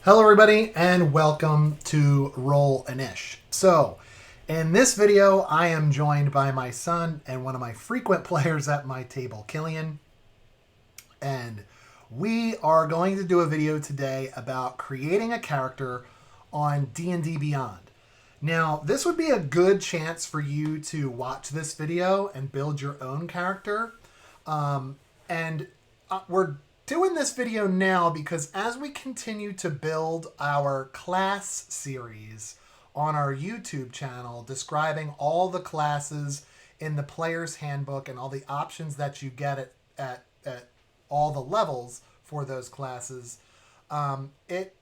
Hello everybody and welcome to Roll an Ish. So, in this video I am joined by my son and one of my frequent players at my table, Killian. And we are going to do a video today about creating a character on D&D Beyond. Now, this would be a good chance for you to watch this video and build your own character. We're doing this video now because as we continue to build our class series on our YouTube channel, describing all the classes in the player's handbook and all the options that you get at all the levels for those classes, it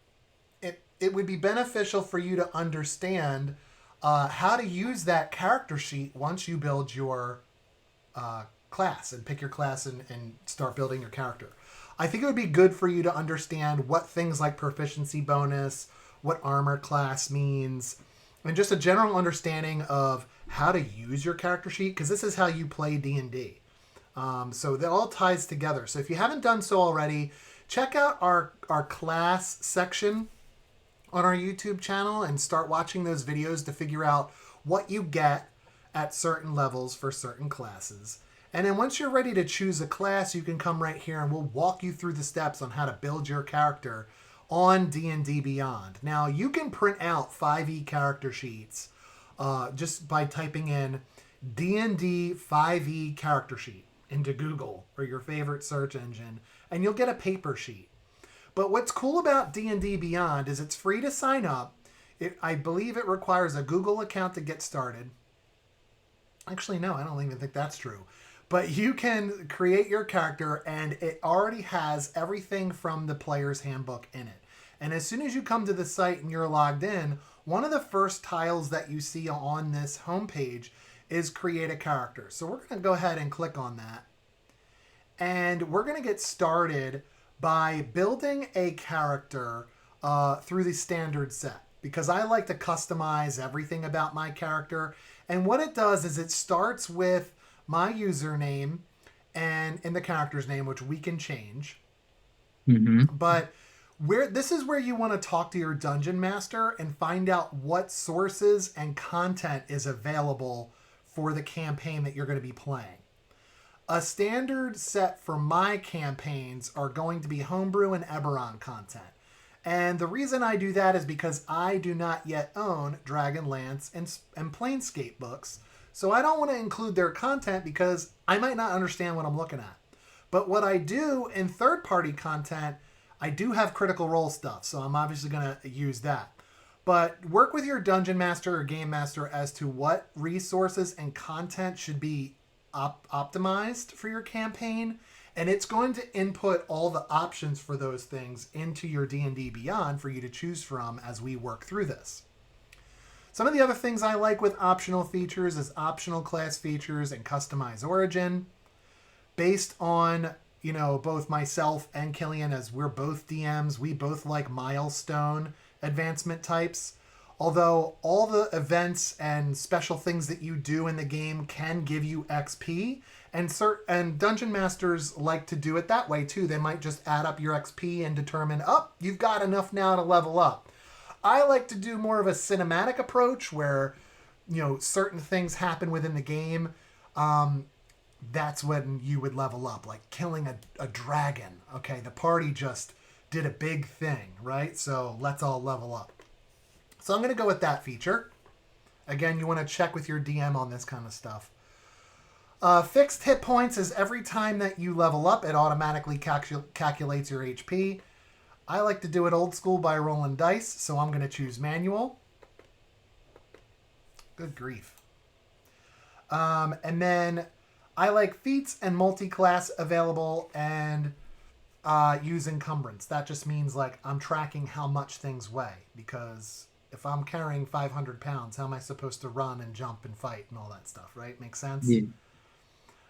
would be beneficial for you to understand how to use that character sheet once you build your class and pick your class and start building your character. I think it would be good for you to understand what things like proficiency bonus, what armor class means, and just a general understanding of how to use your character sheet, because this is how you play D&D. So that all ties together. So if you haven't done so already, check out our class section on our YouTube channel and start watching those videos to figure out what you get at certain levels for certain classes. And then once you're ready to choose a class, you can come right here and we'll walk you through the steps on how to build your character on D&D Beyond. Now, you can print out 5e character sheets just by typing in D&D 5e character sheet into Google or your favorite search engine, and you'll get a paper sheet. But what's cool about D&D Beyond is it's free to sign up. I believe it requires a Google account to get started. Actually, no, I don't even think that's true. But you can create your character, and it already has everything from the player's handbook in it. And as soon as you come to the site and you're logged in, one of the first tiles that you see on this homepage is create a character. So we're going to go ahead and click on that. And we're going to get started by building a character through the standard set, because I like to customize everything about my character. And what it does is it starts with my username and in the character's name, which we can change. But this is where you want to talk to your dungeon master and find out what sources and content is available for the campaign that you're going to be playing. A standard set for my campaigns are going to be homebrew and Eberron content. And the reason I do that is because I do not yet own Dragonlance and Planescape books. So I don't want to include their content because I might not understand what I'm looking at. But what I do in third-party content, I do have Critical Role stuff, so I'm obviously going to use that. But work with your dungeon master or game master as to what resources and content should be optimized for your campaign, and it's going to input all the options for those things into your D&D Beyond for you to choose from as we work through this. Some of the other things I like with optional features is optional class features and customize origin. Based on, both myself and Killian, as we're both DMs, we both like milestone advancement types. Although all the events and special things that you do in the game can give you XP, and dungeon masters like to do it that way too. They might just add up your XP and determine, you've got enough now to level up. I like to do more of a cinematic approach where, certain things happen within the game. That's when you would level up, like killing a dragon. Okay, the party just did a big thing, right? So let's all level up. So I'm going to go with that feature. Again, you want to check with your DM on this kind of stuff. Fixed hit points is every time that you level up, it automatically calculates your HP. I like to do it old school by rolling dice, so I'm going to choose manual. Good grief. And then I like feats and multi-class available and use encumbrance. That just means like I'm tracking how much things weigh, because if I'm carrying 500 pounds, how am I supposed to run and jump and fight and all that stuff, right? Makes sense? Yeah.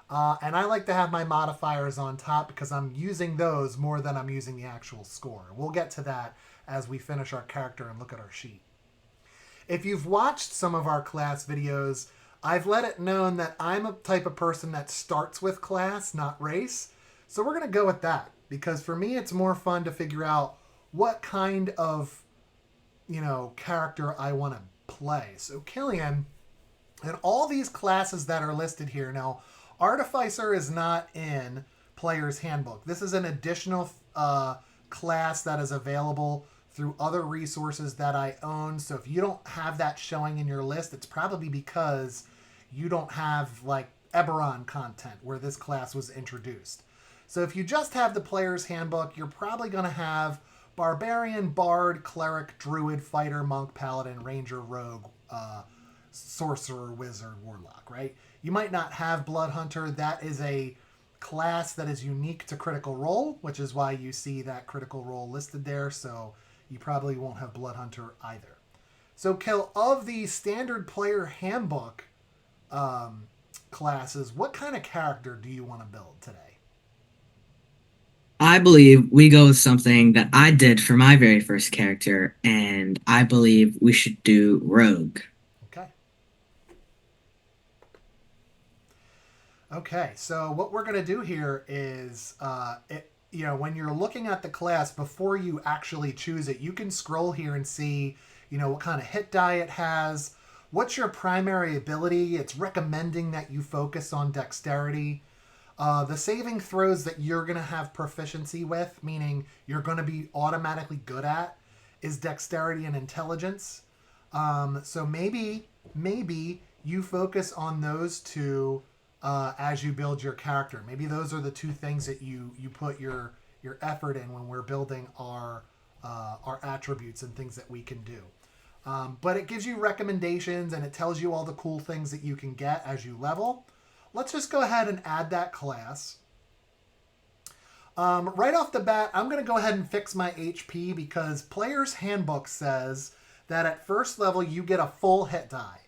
And I like to have my modifiers on top because I'm using those more than I'm using the actual score. We'll get to that as we finish our character and look at our sheet. If you've watched some of our class videos, I've let it known that I'm a type of person that starts with class, not race. So we're going to go with that because for me, it's more fun to figure out what kind of, character I want to play. So Killian, and all these classes that are listed here now, Artificer is not in Player's Handbook. This is an additional class that is available through other resources that I own. So if you don't have that showing in your list, it's probably because you don't have like Eberron content where this class was introduced. So if you just have the Player's Handbook, you're probably going to have Barbarian, Bard, Cleric, Druid, Fighter, Monk, Paladin, Ranger, Rogue, Sorcerer, Wizard, Warlock, right? You might not have Blood Hunter. That is a class that is unique to Critical Role, which is why you see that Critical Role listed there, so you probably won't have Blood Hunter either. So, Kill, of the standard Player Handbook classes, what kind of character do you want to build today? I believe we go with something that I did for my very first character, and I believe we should do Rogue. Okay. Okay, so what we're going to do here is, when you're looking at the class, before you actually choose it, you can scroll here and see, what kind of hit die it has, what's your primary ability. It's recommending that you focus on dexterity. The saving throws that you're going to have proficiency with, meaning you're going to be automatically good at, is dexterity and intelligence. So maybe you focus on those two as you build your character. Maybe those are the two things that you put your effort in when we're building our attributes and things that we can do. But it gives you recommendations and it tells you all the cool things that you can get as you level. Let's just go ahead and add that class. Right off the bat, I'm going to go ahead and fix my HP because Player's Handbook says that at first level you get a full hit die.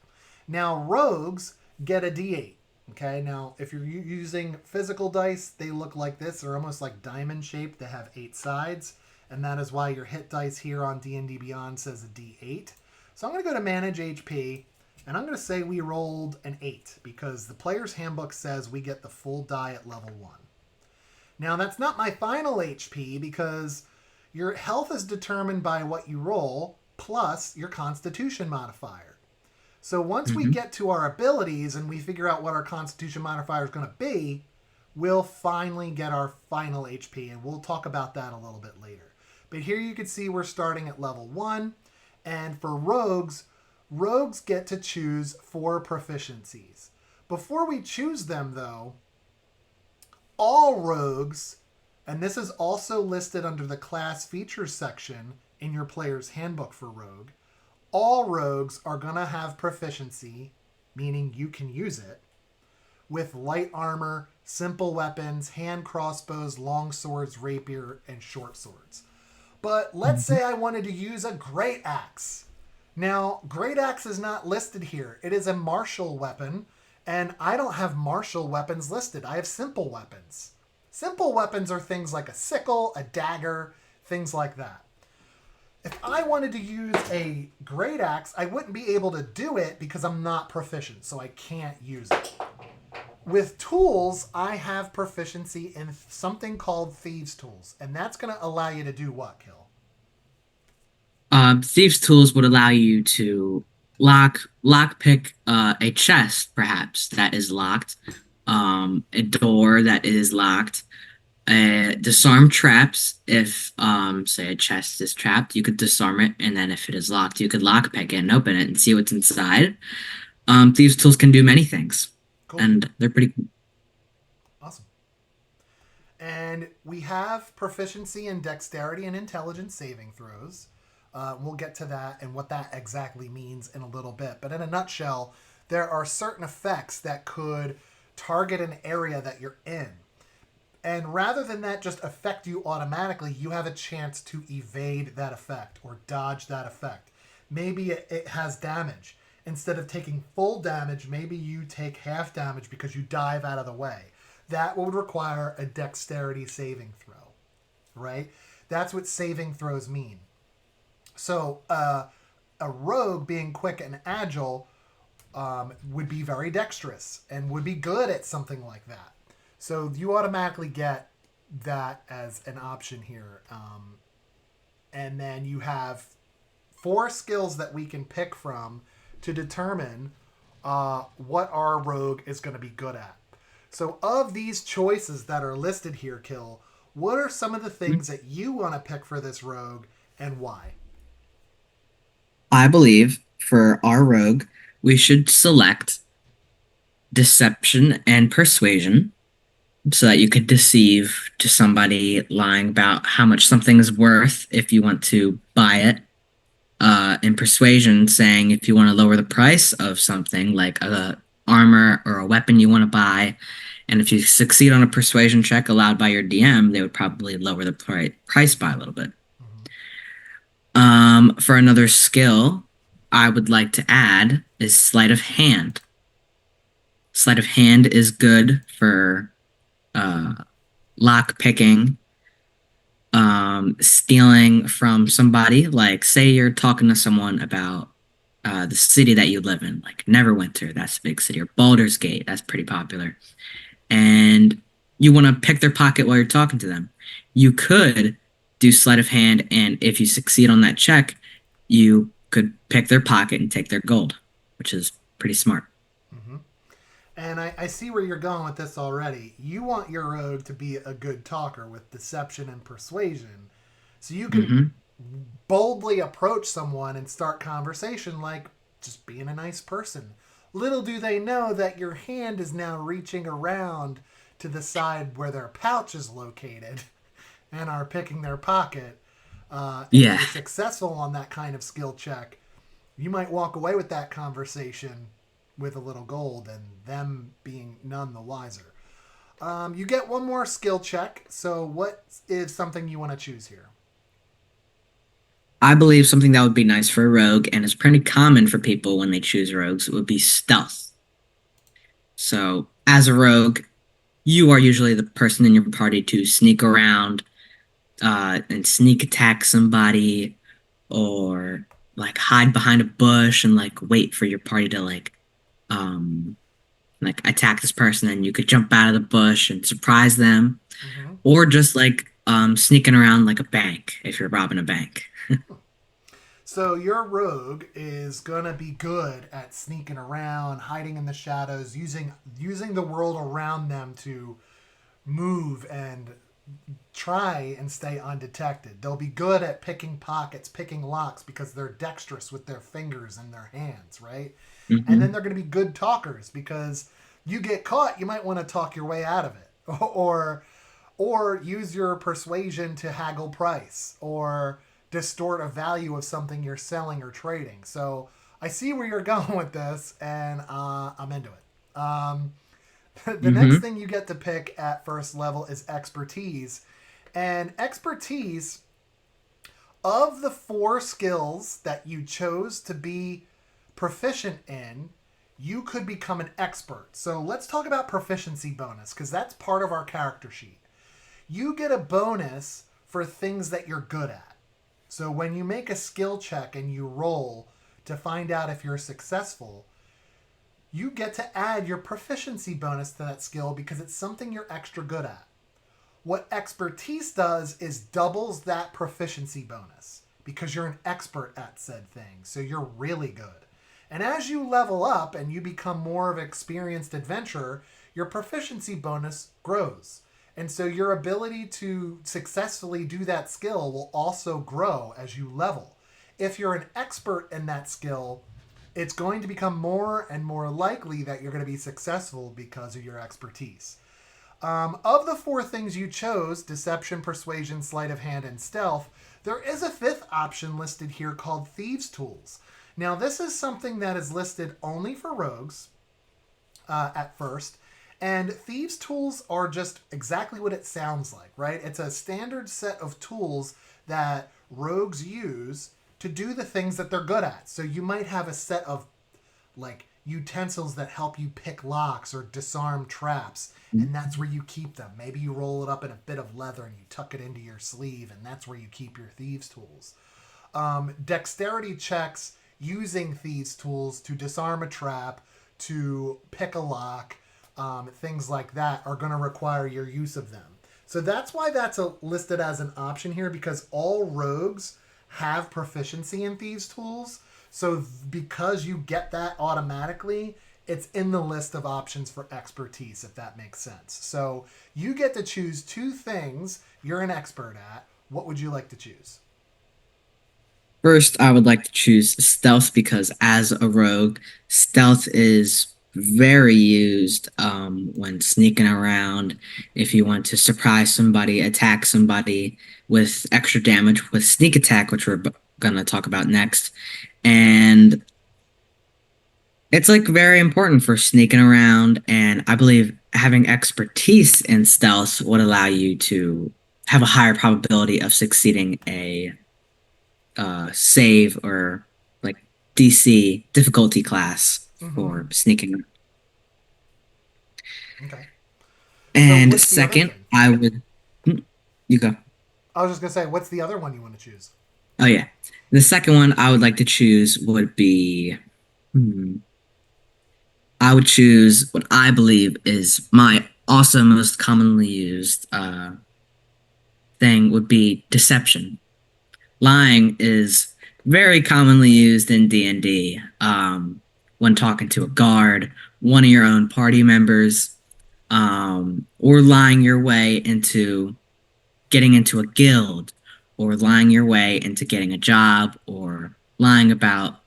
Now, rogues get a D8. Okay, now if you're using physical dice, they look like this. They're almost like diamond shaped. They have 8 sides, and that is why your hit dice here on D&D Beyond says a D8. So I'm going to go to Manage HP, and I'm going to say we rolled an 8 because the Player's Handbook says we get the full die at level 1. Now that's not my final HP because your health is determined by what you roll plus your Constitution modifier. So once we Mm-hmm. get to our abilities and we figure out what our Constitution modifier is going to be, we'll finally get our final HP, and we'll talk about that a little bit later. But here you can see we're starting at level 1, and for rogues get to choose 4 proficiencies. Before we choose them, though, all rogues, and this is also listed under the class features section in your player's handbook for rogue, all rogues are going to have proficiency, meaning you can use it, with light armor, simple weapons, hand crossbows, long swords, rapier, and short swords. But let's say I wanted to use a great axe. Now, great axe is not listed here. It is a martial weapon, and I don't have martial weapons listed. I have simple weapons. Simple weapons are things like a sickle, a dagger, things like that. If I wanted to use a great axe, I wouldn't be able to do it because I'm not proficient, so I can't use it. With tools, I have proficiency in something called Thieves' Tools, and that's going to allow you to do what, Kill? Thieves' tools would allow you to lock pick a chest, perhaps that is locked, a door that is locked, disarm traps. If say a chest is trapped, you could disarm it, and then if it is locked, you could lock pick it and open it and see what's inside. Thieves' tools can do many things, Cool. and they're pretty. Awesome. And we have proficiency in dexterity and intelligence saving throws. We'll get to that and what that exactly means in a little bit. But in a nutshell, there are certain effects that could target an area that you're in. And rather than that just affect you automatically, you have a chance to evade that effect or dodge that effect. Maybe it has damage. Instead of taking full damage, maybe you take half damage because you dive out of the way. That would require a dexterity saving throw, right? That's what saving throws mean. So a rogue being quick and agile would be very dexterous and would be good at something like that. So you automatically get that as an option here. and then you have 4 skills that we can pick from to determine what our rogue is going to be good at. So, of these choices that are listed here, Kill, what are some of the things that you want to pick for this rogue and why? I believe for our rogue, we should select deception and persuasion so that you could deceive to somebody lying about how much something is worth if you want to buy it. In persuasion, saying if you want to lower the price of something like a armor or a weapon you want to buy, and if you succeed on a persuasion check allowed by your DM, they would probably lower the price by a little bit. Mm-hmm. For another skill, I would like to add is sleight of hand. Sleight of hand is good for uh, lock picking, stealing from somebody. Like, say you're talking to someone about the city that you live in, like Neverwinter, that's a big city, or Baldur's Gate, that's pretty popular. And you want to pick their pocket while you're talking to them. You could do sleight of hand, and if you succeed on that check, you could pick their pocket and take their gold, which is pretty smart. Mm-hmm. And I see where you're going with this already. You want your rogue to be a good talker with deception and persuasion. So you can Mm-hmm. boldly approach someone and start conversation like just being a nice person. Little do they know that your hand is now reaching around to the side where their pouch is located and are picking their pocket. And if Yeah, you're successful on that kind of skill check, you might walk away with that conversation with a little gold and them being none the wiser. You get one more skill check. So, what is something you want to choose here? I believe something that would be nice for a rogue, and is pretty common for people when they choose rogues, would be stealth. So, as a rogue, you are usually the person in your party to sneak around and sneak attack somebody, or like hide behind a bush and like wait for your party to um like attack this person, and you could jump out of the bush and surprise them, Mm-hmm. or just like sneaking around like a bank if you're robbing a bank. So your rogue is gonna be good at sneaking around, hiding in the shadows, using the world around them to move and try and stay undetected. They'll be good at picking pockets, picking locks because they're dexterous with their fingers and their hands, right? And then Hmm. they're going to be good talkers because you get caught, you might want to talk your way out of it, or use your persuasion to haggle price or distort a value of something you're selling or trading. So I see where you're going with this, and I'm into it. The next Hmm. thing you get to pick at first level is expertise. And expertise, of the 4 skills that you chose to be proficient in, you could become an expert. So let's talk about proficiency bonus because that's part of our character sheet. You get a bonus for things that you're good at. So when you make a skill check and you roll to find out if you're successful, you get to add your proficiency bonus to that skill because it's something you're extra good at. What expertise does is doubles that proficiency bonus because you're an expert at said thing. So you're really good. And as you level up and you become more of an experienced adventurer, your proficiency bonus grows. And so your ability to successfully do that skill will also grow as you level. If you're an expert in that skill, it's going to become more and more likely that you're going to be successful because of your expertise. Of the 4 things you chose, deception, persuasion, sleight of hand, and stealth, there is a 5th option listed here called thieves' tools. Now, this is something that is listed only for rogues at first, and thieves' tools are just exactly what it sounds like, right? It's a standard set of tools that rogues use to do the things that they're good at. So you might have a set of like utensils that help you pick locks or disarm traps, and that's where you keep them. Maybe you roll it up in a bit of leather and you tuck it into your sleeve, and that's where you keep your thieves' tools. Dexterity checks using thieves' tools to disarm a trap, to pick a lock, things like that are going to require your use of them. So that's why that's listed as an option here, because all rogues have proficiency in thieves tools. So because you get that automatically, it's in the list of options for expertise, if that makes sense. So you get to choose two things you're an expert at. What would you like to choose? First, I would like to choose stealth because as a rogue, stealth is very used when sneaking around. If you want to surprise somebody, attack somebody with extra damage with sneak attack, which we're going to talk about next. And it's like very important for sneaking around. And I believe having expertise in stealth would allow you to have a higher probability of succeeding a save or like DC difficulty class Mm-hmm. for sneaking. Okay. So And what's the other second, thing? I would. You go. I was just gonna say, what's the other one you want to choose? Oh, yeah. The second one I would like to choose would be. hmm, I would choose what I believe is my also most commonly used thing would be deception. Lying is very commonly used in D&D when talking to a guard, one of your own party members, or lying your way into getting into a guild, or lying your way into getting a job, or lying about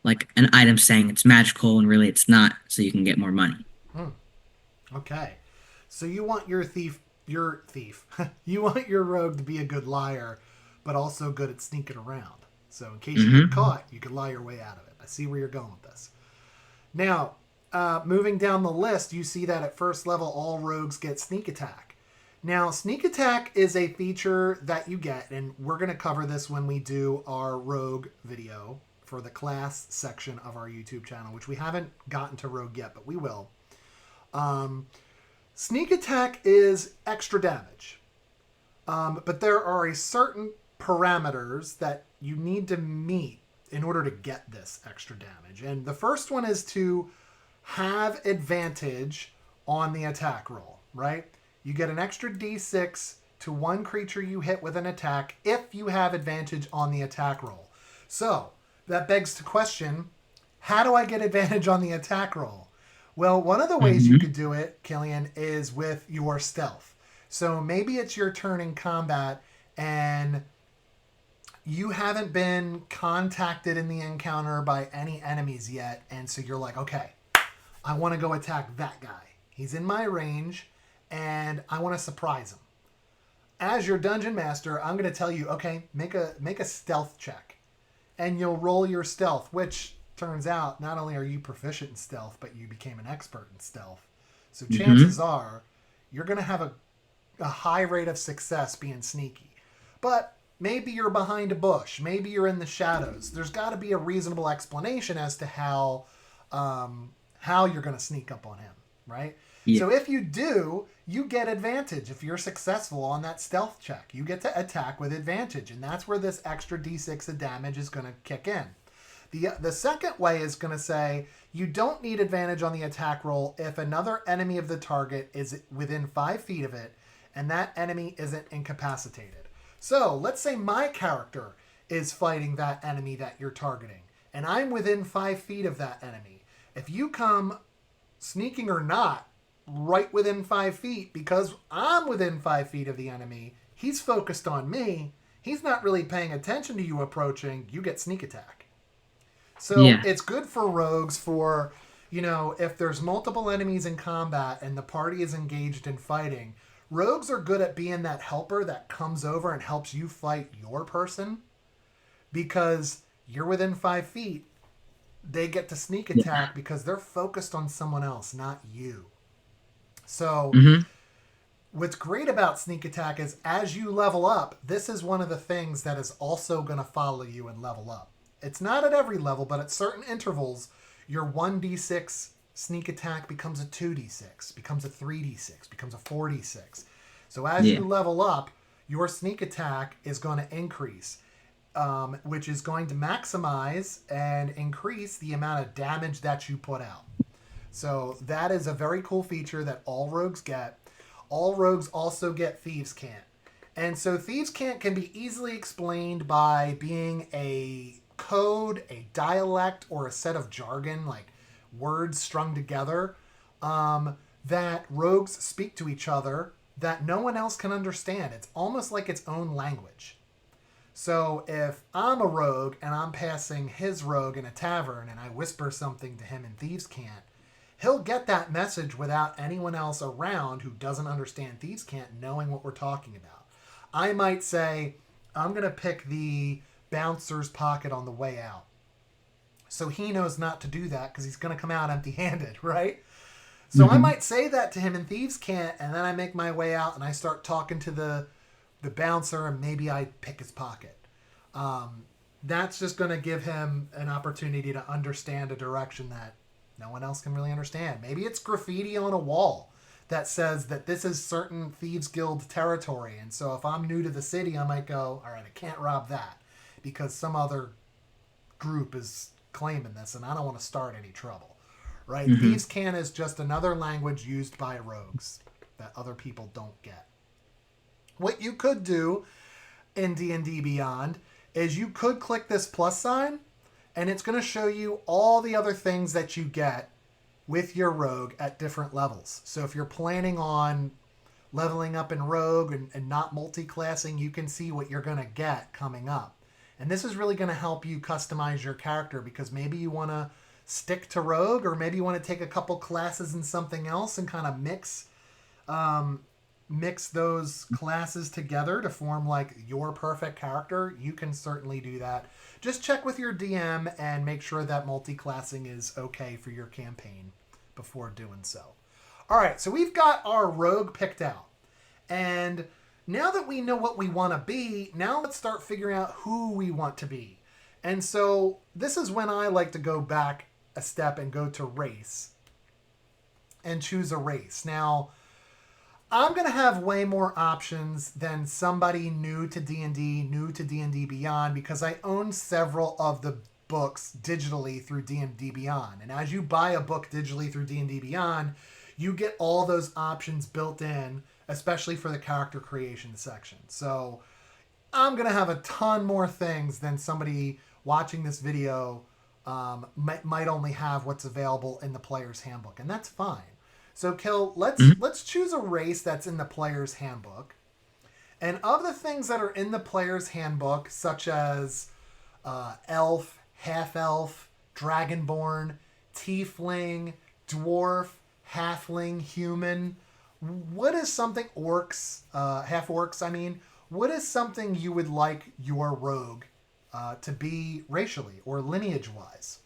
like an item saying it's magical and really it's not, so you can get more money. Hmm. Okay. So you want your thief, you want your rogue to be a good liar, but also good at sneaking around. So in case you get hmm caught, you can lie your way out of it. I see where you're going with this. Now, moving down the list, you see that at first level, all rogues get sneak attack. Now, sneak attack is a feature that you get, and we're going to cover this when we do our rogue video for the class section of our YouTube channel, which we haven't gotten to rogue yet, but we will. Um, Sneak attack is extra damage, but there are a certain parameters that you need to meet in order to get this extra damage. And the first one is to have advantage on the attack roll, right? You get an extra d6 to one creature you hit with an attack if you have advantage on the attack roll. So that begs the question, how do I get advantage on the attack roll? Well, one of the ways you hmm could do it, Killian, is with your stealth. So maybe it's your turn in combat and you haven't been contacted in the encounter by any enemies yet. And so you're like, okay, I want to go attack that guy. He's in my range and I want to surprise him. As your dungeon master, I'm going to tell you, okay, make a stealth check. And you'll roll your stealth, which turns out not only are you proficient in stealth, but you became an expert in stealth. So chances hmm are you're going to have a high rate of success being sneaky. But maybe you're behind a bush. Maybe you're in the shadows. There's got to be a reasonable explanation as to how you're going to sneak up on him, right? Yeah. So if you do, you get advantage if you're successful on that stealth check. You get to attack with advantage, and that's where this extra d6 of damage is going to kick in. The second way is going to say you don't need advantage on the attack roll if another enemy of the target is within 5 feet of it and that enemy isn't incapacitated. So let's say my character is fighting that enemy that you're targeting and I'm within 5 feet of that enemy. If you come sneaking or not right within 5 feet, because I'm within 5 feet of the enemy, he's focused on me, he's not really paying attention to you approaching, you get sneak attack. So Yeah. it's good for rogues for, if there's multiple enemies in combat and the party is engaged in fighting, rogues are good at being that helper that comes over and helps you fight your person because you're within 5 feet. They get to sneak Yeah. attack because they're focused on someone else, not you. So hmm what's great about sneak attack is as you level up, this is one of the things that is also going to follow you and level up. It's not at every level, but at certain intervals, your 1d6 sneak attack becomes a 2d6, becomes a 3d6, becomes a 4d6. So as Yeah. you level up, your sneak attack is going to increase, which is going to maximize and increase the amount of damage that you put out. So that is a very cool feature that all rogues get. all rogues also get Thieves' Cant. And so Thieves' Cant can be easily explained by being a code, a dialect, or a set of jargon, like words strung together, that rogues speak to each other that no one else can understand. It's almost like its own language. So if I'm a rogue and I'm passing his rogue in a tavern and I whisper something to him in Thieves' Cant, he'll get that message without anyone else around who doesn't understand Thieves' Cant knowing what we're talking about. I might say, I'm going to pick the bouncer's pocket on the way out. So he knows not to do that because he's going to come out empty-handed, right? So I might say that to him in Thieves' Cant, and then I make my way out and I start talking to the bouncer, and maybe I pick his pocket. That's just going to give him an opportunity to understand a direction that no one else can really understand. Maybe it's graffiti on a wall that says that this is certain Thieves Guild territory. And so if I'm new to the city, I might go, all right, I can't rob that because some other group is claiming this and I don't want to start any trouble, right? Thieves' Cant is just another language used by rogues that other people don't get. What you could do in D&D Beyond is you could click this plus sign and it's going to show you all the other things that you get with your rogue at different levels. So if you're planning on leveling up in rogue and not multi-classing, you can see what you're going to get coming up. And this is really going to help you customize your character because maybe you want to stick to rogue or maybe you want to take a couple classes in something else and kind of mix those classes together to form like your perfect character. You can certainly do that. Just check with your DM and make sure that multi-classing is okay for your campaign before doing so. All right, so we've got our rogue picked out. And now that we know what we want to be, now let's start figuring out who we want to be. And so this is when I like to go back a step and go to race and choose a race. Now, I'm going to have way more options than somebody new to D&D Beyond, because I own several of the books digitally through D&D Beyond. And as you buy a book digitally through D&D Beyond, you get all those options built in, especially for the character creation section. So I'm going to have a ton more things than somebody watching this video might only have what's available in the player's handbook. And that's fine. So, Kill, let's choose a race that's in the player's handbook. And of the things that are in the player's handbook, such as elf, half-elf, dragonborn, tiefling, dwarf, halfling, human, what is something, half-orcs, I mean, what is something you would like your rogue to be racially or lineage-wise?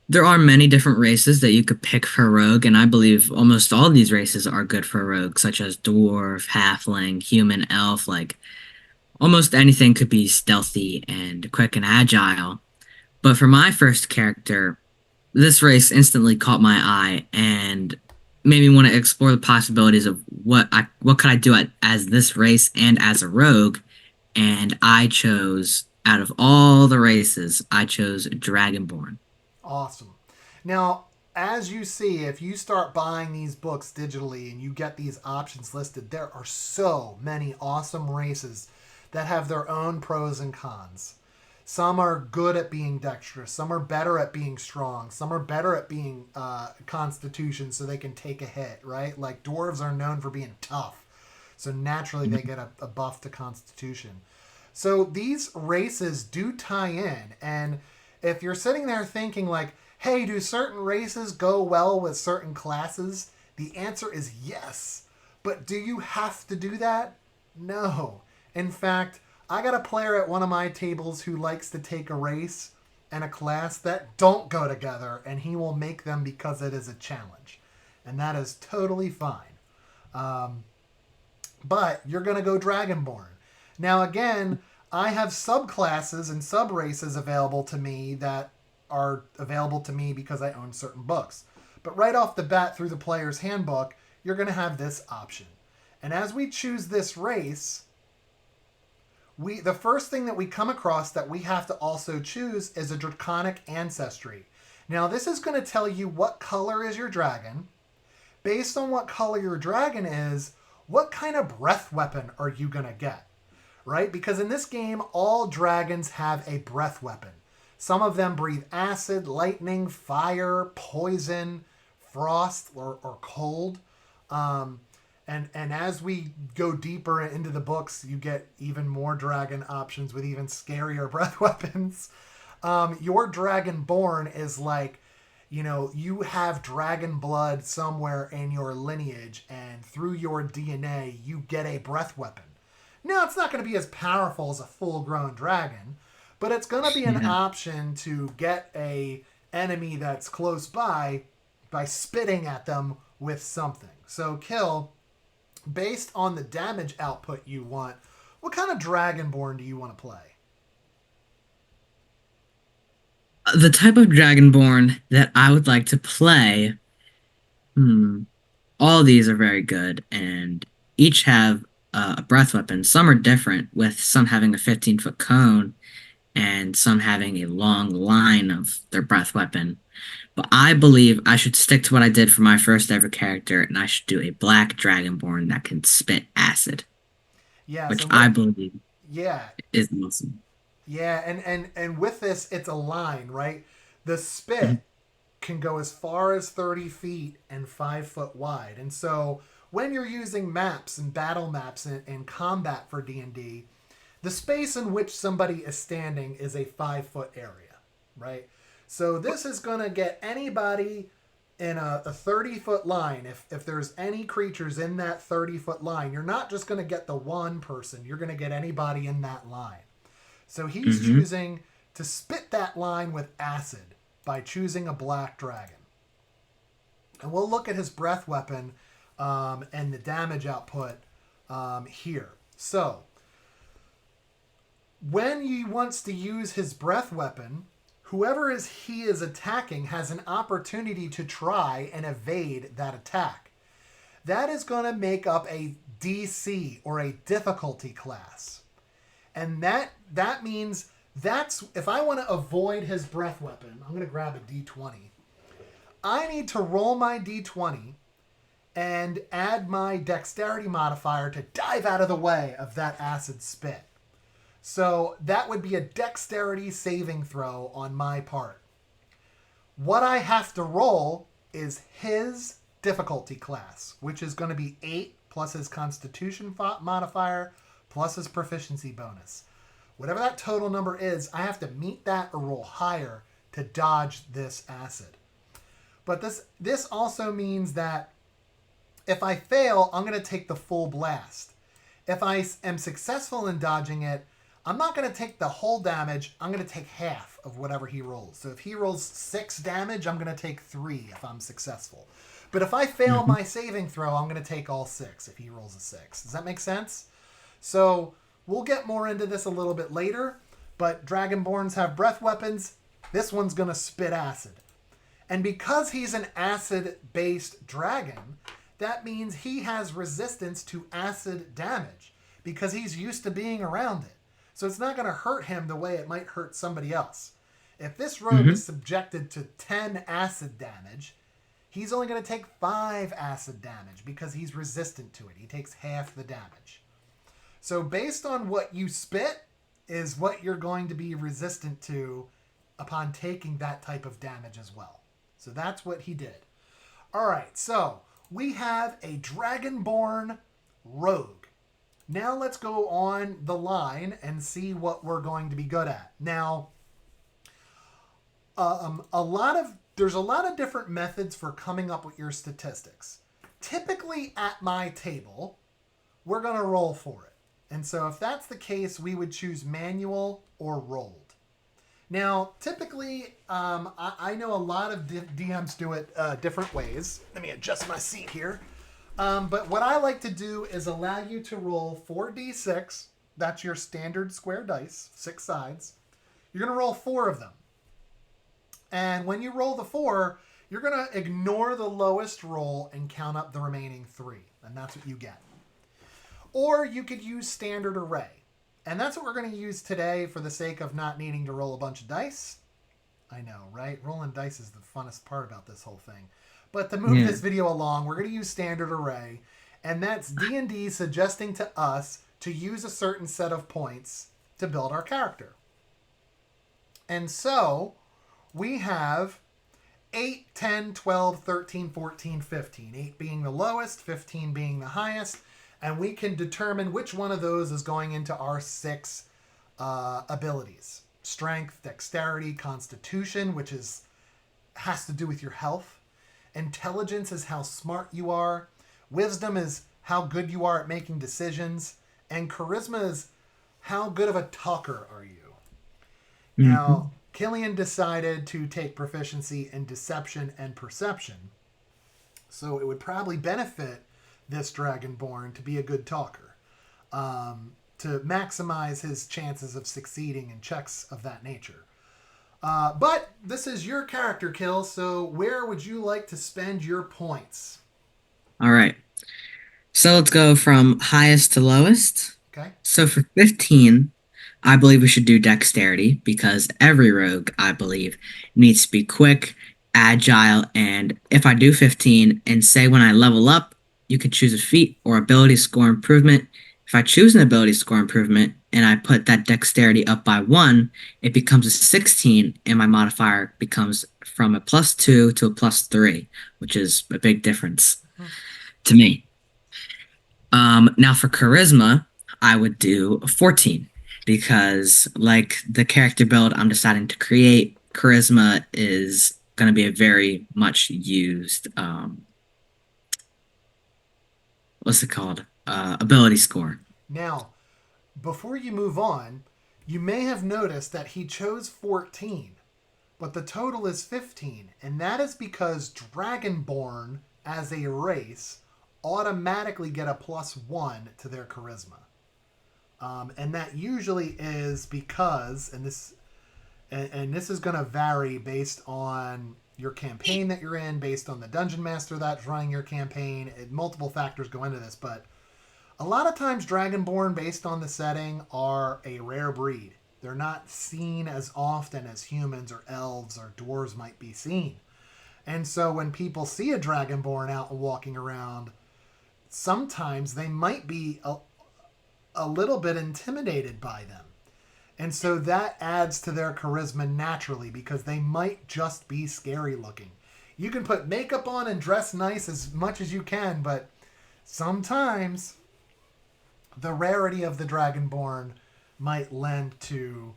There are many different races that you could pick for rogue, and I believe almost all these races are good for rogue, such as dwarf, halfling, human, elf. Like almost anything could be stealthy and quick and agile. But for my first character, this race instantly caught my eye and made me want to explore the possibilities of what could I do as this race and as a rogue. And I chose, out of all the races, I chose Dragonborn. Awesome. Now, as you see, if you start buying these books digitally and you get these options listed, there are so many awesome races that have their own pros and cons. Some are good at being dexterous. Some are better at being strong. Some are better at being constitution so they can take a hit, right? Like dwarves are known for being tough. So naturally they get a buff to constitution. So these races do tie in. And if you're sitting there thinking like, hey, do certain races go well with certain classes? The answer is yes. But do you have to do that? No. In fact, I got a player at one of my tables who likes to take a race and a class that don't go together, and he will make them because it is a challenge. And that is totally fine. But you're going to go Dragonborn. Now, again, I have subclasses and subraces available to me that are available to me because I own certain books. But right off the bat through the player's handbook, you're going to have this option. And as we choose this race, the first thing that we come across that we have to also choose is a draconic ancestry. Now, this is going to tell you what color is your dragon, based on what color your dragon is, what kind of breath weapon are you going to get? Right? Because in this game, all dragons have a breath weapon. Some of them breathe acid, lightning, fire, poison, frost, or cold. And as we go deeper into the books, you get even more dragon options with even scarier breath weapons. Your dragonborn is like, you have dragon blood somewhere in your lineage, and through your DNA, you get a breath weapon. Now, it's not going to be as powerful as a full-grown dragon, but it's going to be an Yeah. option to get a enemy that's close by spitting at them with something. So, Kill, based on the damage output you want, what kind of dragonborn do you want to play? The type of Dragonborn that I would like to play, hmm, all these are very good, and each have a breath weapon. Some are different, with some having a 15-foot cone and some having a long line of their breath weapon. But I believe I should stick to what I did for my first ever character, and I should do a black Dragonborn that can spit acid, Yes, which and I with believe yeah, is awesome. yeah, and with this, it's a line, right? The Mhm. spit can go as far as 30 feet and 5 foot wide. And so when you're using maps and battle maps in combat for D&D, the space in which somebody is standing is a 5 foot area, right? So this is going to get anybody in a 30-foot line. If there's any creatures in that 30-foot line, you're not just going to get the one person, you're going to get anybody in that line. So he's Mhm. choosing to spit that line with acid by choosing a black dragon. And we'll look at his breath weapon and the damage output here. So when he wants to use his breath weapon, whoever he is attacking has an opportunity to try and evade that attack. That is going to make up a DC, or a difficulty class. And that means that's if I want to avoid his breath weapon, I'm going to grab a D20. I need to roll my D20 and add my dexterity modifier to dive out of the way of that acid spit. So that would be a dexterity saving throw on my part. What I have to roll is his difficulty class, which is going to be 8 plus his constitution modifier plus his proficiency bonus. Whatever that total number is, I have to meet that or roll higher to dodge this acid. But this also means that if I fail, I'm going to take the full blast. If I am successful in dodging it, I'm not going to take the whole damage. I'm going to take half of whatever he rolls. So if he rolls 6 damage, I'm going to take 3 if I'm successful. But if I fail Mhm. my saving throw, I'm going to take all 6 if he rolls a 6. Does that make sense? So we'll get more into this a little bit later, but Dragonborns have breath weapons. This one's going to spit acid. And because he's an acid-based dragon, that means he has resistance to acid damage because he's used to being around it. So it's not going to hurt him the way it might hurt somebody else. If this rogue Mhm. is subjected to 10 acid damage, he's only going to take 5 acid damage because he's resistant to it. He takes half the damage. So based on what you spit is what you're going to be resistant to upon taking that type of damage as well. So that's what he did. All right, so we have a Dragonborn rogue. Now let's go on the line and see what we're going to be good at. Now, there's a lot of different methods for coming up with your statistics. Typically at my table, we're going to roll for it. And so if that's the case, we would choose manual or rolled. Now, typically, I know a lot of DMs do it different ways. Let me adjust my seat here. But what I like to do is allow you to roll 4d6. That's your standard square dice, 6 sides. You're going to roll 4 of them. And when you roll the 4, you're going to ignore the lowest roll and count up the remaining 3. And that's what you get. Or you could use standard array. And that's what we're going to use today for the sake of not needing to roll a bunch of dice. I know, right? Rolling dice is the funnest part about this whole thing. But to move Yeah. this video along, we're going to use standard array, and that's D&D suggesting to us to use a certain set of points to build our character. And so we have 8, 10, 12, 13, 14, 15. 8 being the lowest, 15 being the highest. And we can determine which one of those is going into our 6 abilities. Strength, dexterity, constitution, which has to do with your health. Intelligence is how smart you are. Wisdom is how good you are at making decisions. And charisma is how good of a talker are you. Hmm. Now, Killian decided to take proficiency in deception and perception. So it would probably benefit this Dragonborn to be a good talker, to maximize his chances of succeeding in checks of that nature. But this is your character, Kill, so where would you like to spend your points? All right. So let's go from highest to lowest. Okay? So for 15, I believe we should do dexterity because every rogue, I believe, needs to be quick, agile, and if I do 15 and say when I level up, you can choose a feat or ability score improvement. If I choose an ability score improvement and I put that dexterity up by 1, it becomes a 16 and my modifier becomes from a +2 to a +3, which is a big difference to me. Now for charisma, I would do a 14 because, like the character build I'm deciding to create, charisma is going to be a very much used, what's it called? Ability score. Now, before you move on, you may have noticed that he chose 14, but the total is 15, and that is because Dragonborn as a race automatically get a +1 to their charisma. And that usually is because, and this is going to vary based on your campaign that you're in, based on the dungeon master that's running your campaign. Multiple factors go into this, but a lot of times Dragonborn, based on the setting, are a rare breed. They're not seen as often as humans or elves or dwarves might be seen. And so when people see a Dragonborn out and walking around, sometimes they might be a little bit intimidated by them. And so that adds to their charisma naturally because they might just be scary looking. You can put makeup on and dress nice as much as you can, but sometimes the rarity of the Dragonborn might lend to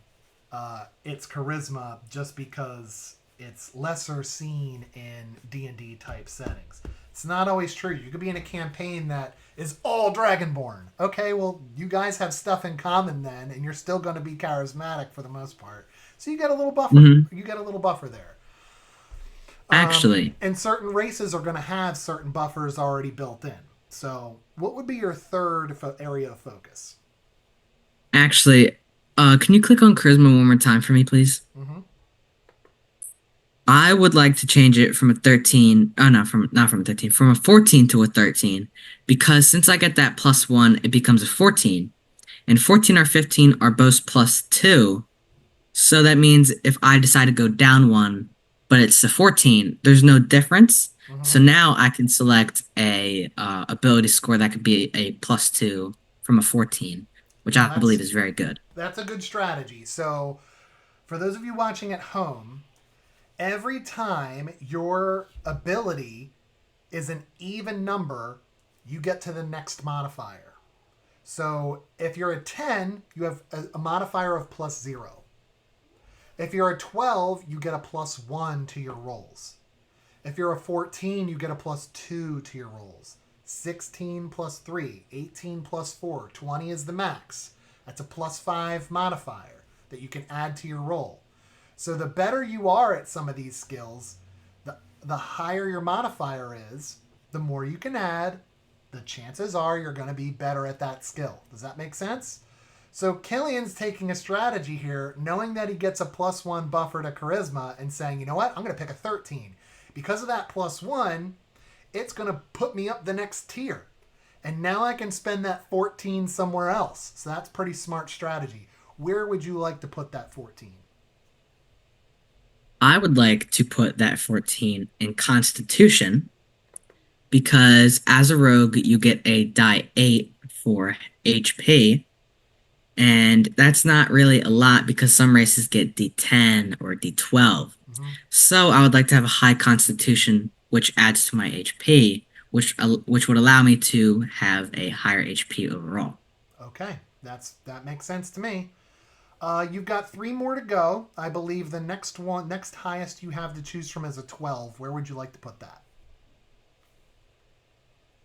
its charisma just because it's lesser seen in D&D type settings. It's not always true. You could be in a campaign that is all Dragonborn. Okay, well, you guys have stuff in common then, and you're still going to be charismatic for the most part. So you get a little buffer. Hmm. You get a little buffer there. Actually, And certain races are going to have certain buffers already built in. So what would be your third area of focus? actually, can you click on charisma one more time for me, please? Mm-hmm. I would like to change it from a 13. Oh, no, from not from a 13, from a 14 to a 13, because since I get that +1, it becomes a 14, and 14 or 15 are both +2. So that means if I decide to go down one, but it's a 14, there's no difference. Mm-hmm. So now I can select a ability score that could be a +2 from a 14, which Well, I believe is very good. that's a good strategy. So for those of you watching at home, every time your ability is an even number, you get to the next modifier. So if you're a 10, you have a modifier of +0. If you're a 12, you get a +1 to your rolls. If you're a 14, you get a +2 to your rolls. 16 +3, 18 +4, 20 is the max. That's a +5 modifier that you can add to your roll. So the better you are at some of these skills, the higher your modifier is, the more you can add, the chances are you're going to be better at that skill. Does that make sense? So Killian's taking a strategy here, knowing that he gets a +1 buffer to charisma and saying, you know what, I'm going to pick a 13. Because of that +1, it's going to put me up the next tier. And now I can spend that 14 somewhere else. So that's pretty smart strategy. Where would you like to put that 14? I would like to put that 14 in Constitution because as a rogue, you get a die 8 for HP, and that's not really a lot because some races get D10 or D12. Hmm. So I would like to have a high Constitution, which adds to my HP, which would allow me to have a higher HP overall. Okay, that makes sense to me. You've got three more to go. I believe the next highest you have to choose from is a 12. Where would you like to put that?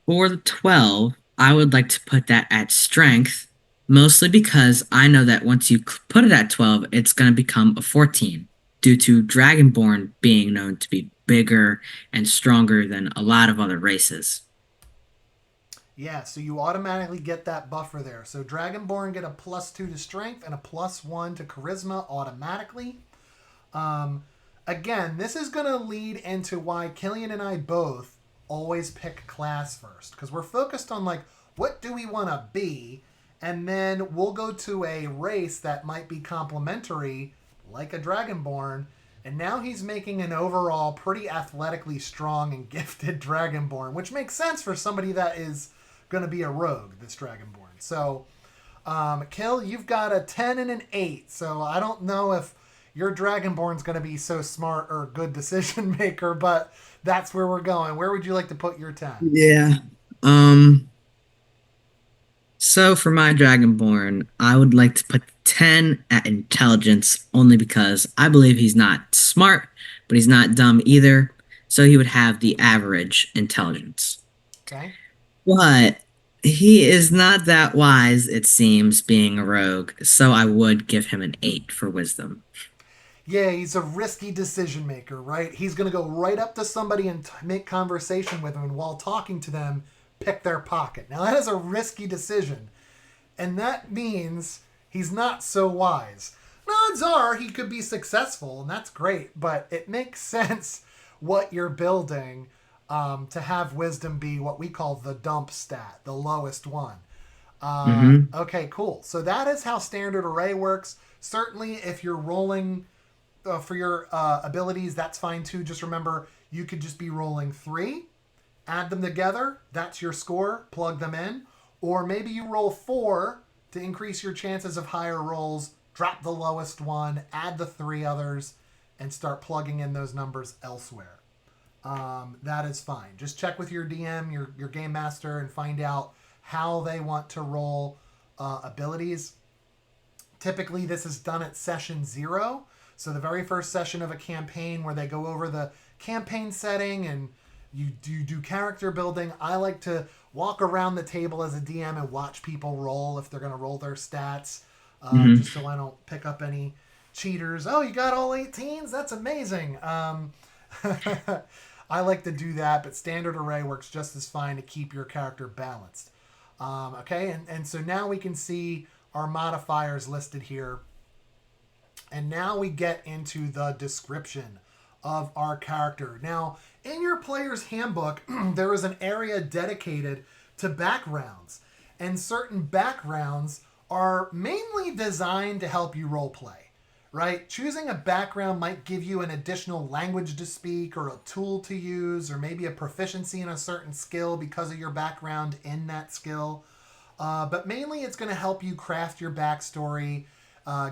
For the 12, I would like to put that at strength, mostly because I know that once you put it at 12, it's going to become a 14, due to Dragonborn being known to be bigger and stronger than a lot of other races. Yeah, so you automatically get that buffer there. So Dragonborn get a +2 to strength and a +1 to charisma automatically. Um, Again, this is going to lead into why Killian and I both always pick class first because we're focused on like what do we want to be, and then we'll go to a race that might be complementary, like a Dragonborn. And now he's making an overall pretty athletically strong and gifted Dragonborn, which makes sense for somebody that is going to be a rogue, this Dragonborn. So, Kill, you've got a 10 and an 8. So I don't know if your Dragonborn's going to be so smart or a good decision maker, but that's where we're going. Where would you like to put your 10? Yeah. Um, so for my Dragonborn, I would like to put 10 at intelligence only because I believe he's not smart, but he's not dumb either. So he would have the average intelligence. Okay. But he is not that wise, it seems, being a rogue. So I would give him an 8 for wisdom. Yeah, he's a risky decision maker, right? He's going to go right up to somebody and make conversation with them, and while talking to them, pick their pocket. Now, that is a risky decision, and that means he's not so wise. Odds are he could be successful, and that's great, but it makes sense what you're building to have wisdom be what we call the dump stat, the lowest one. Hmm. Okay, cool. So that is how standard array works. Certainly, if you're rolling for your abilities, that's fine too. Just remember, you could just be rolling three, add them together. That's your score. Plug them in. Or maybe you roll four to increase your chances of higher rolls. Drop the lowest one, add the three others, and start plugging in those numbers elsewhere. That is fine. Just check with your DM, your game master, and find out how they want to roll abilities. Typically, this is done at session 0. So the very first session of a campaign where they go over the campaign setting and you do character building. I like to walk around the table as a DM and watch people roll if they're going to roll their stats, Hmm. just so I don't pick up any cheaters. Oh, you got all 18s? That's amazing. I like to do that, but standard array works just as fine to keep your character balanced. Okay, and so now we can see our modifiers listed here. And now we get into the description of our character. Now, in your player's handbook, there is an area dedicated to backgrounds. And certain backgrounds are mainly designed to help you roleplay, right? Choosing a background might give you an additional language to speak or a tool to use or maybe a proficiency in a certain skill because of your background in that skill. But mainly it's going to help you craft your backstory,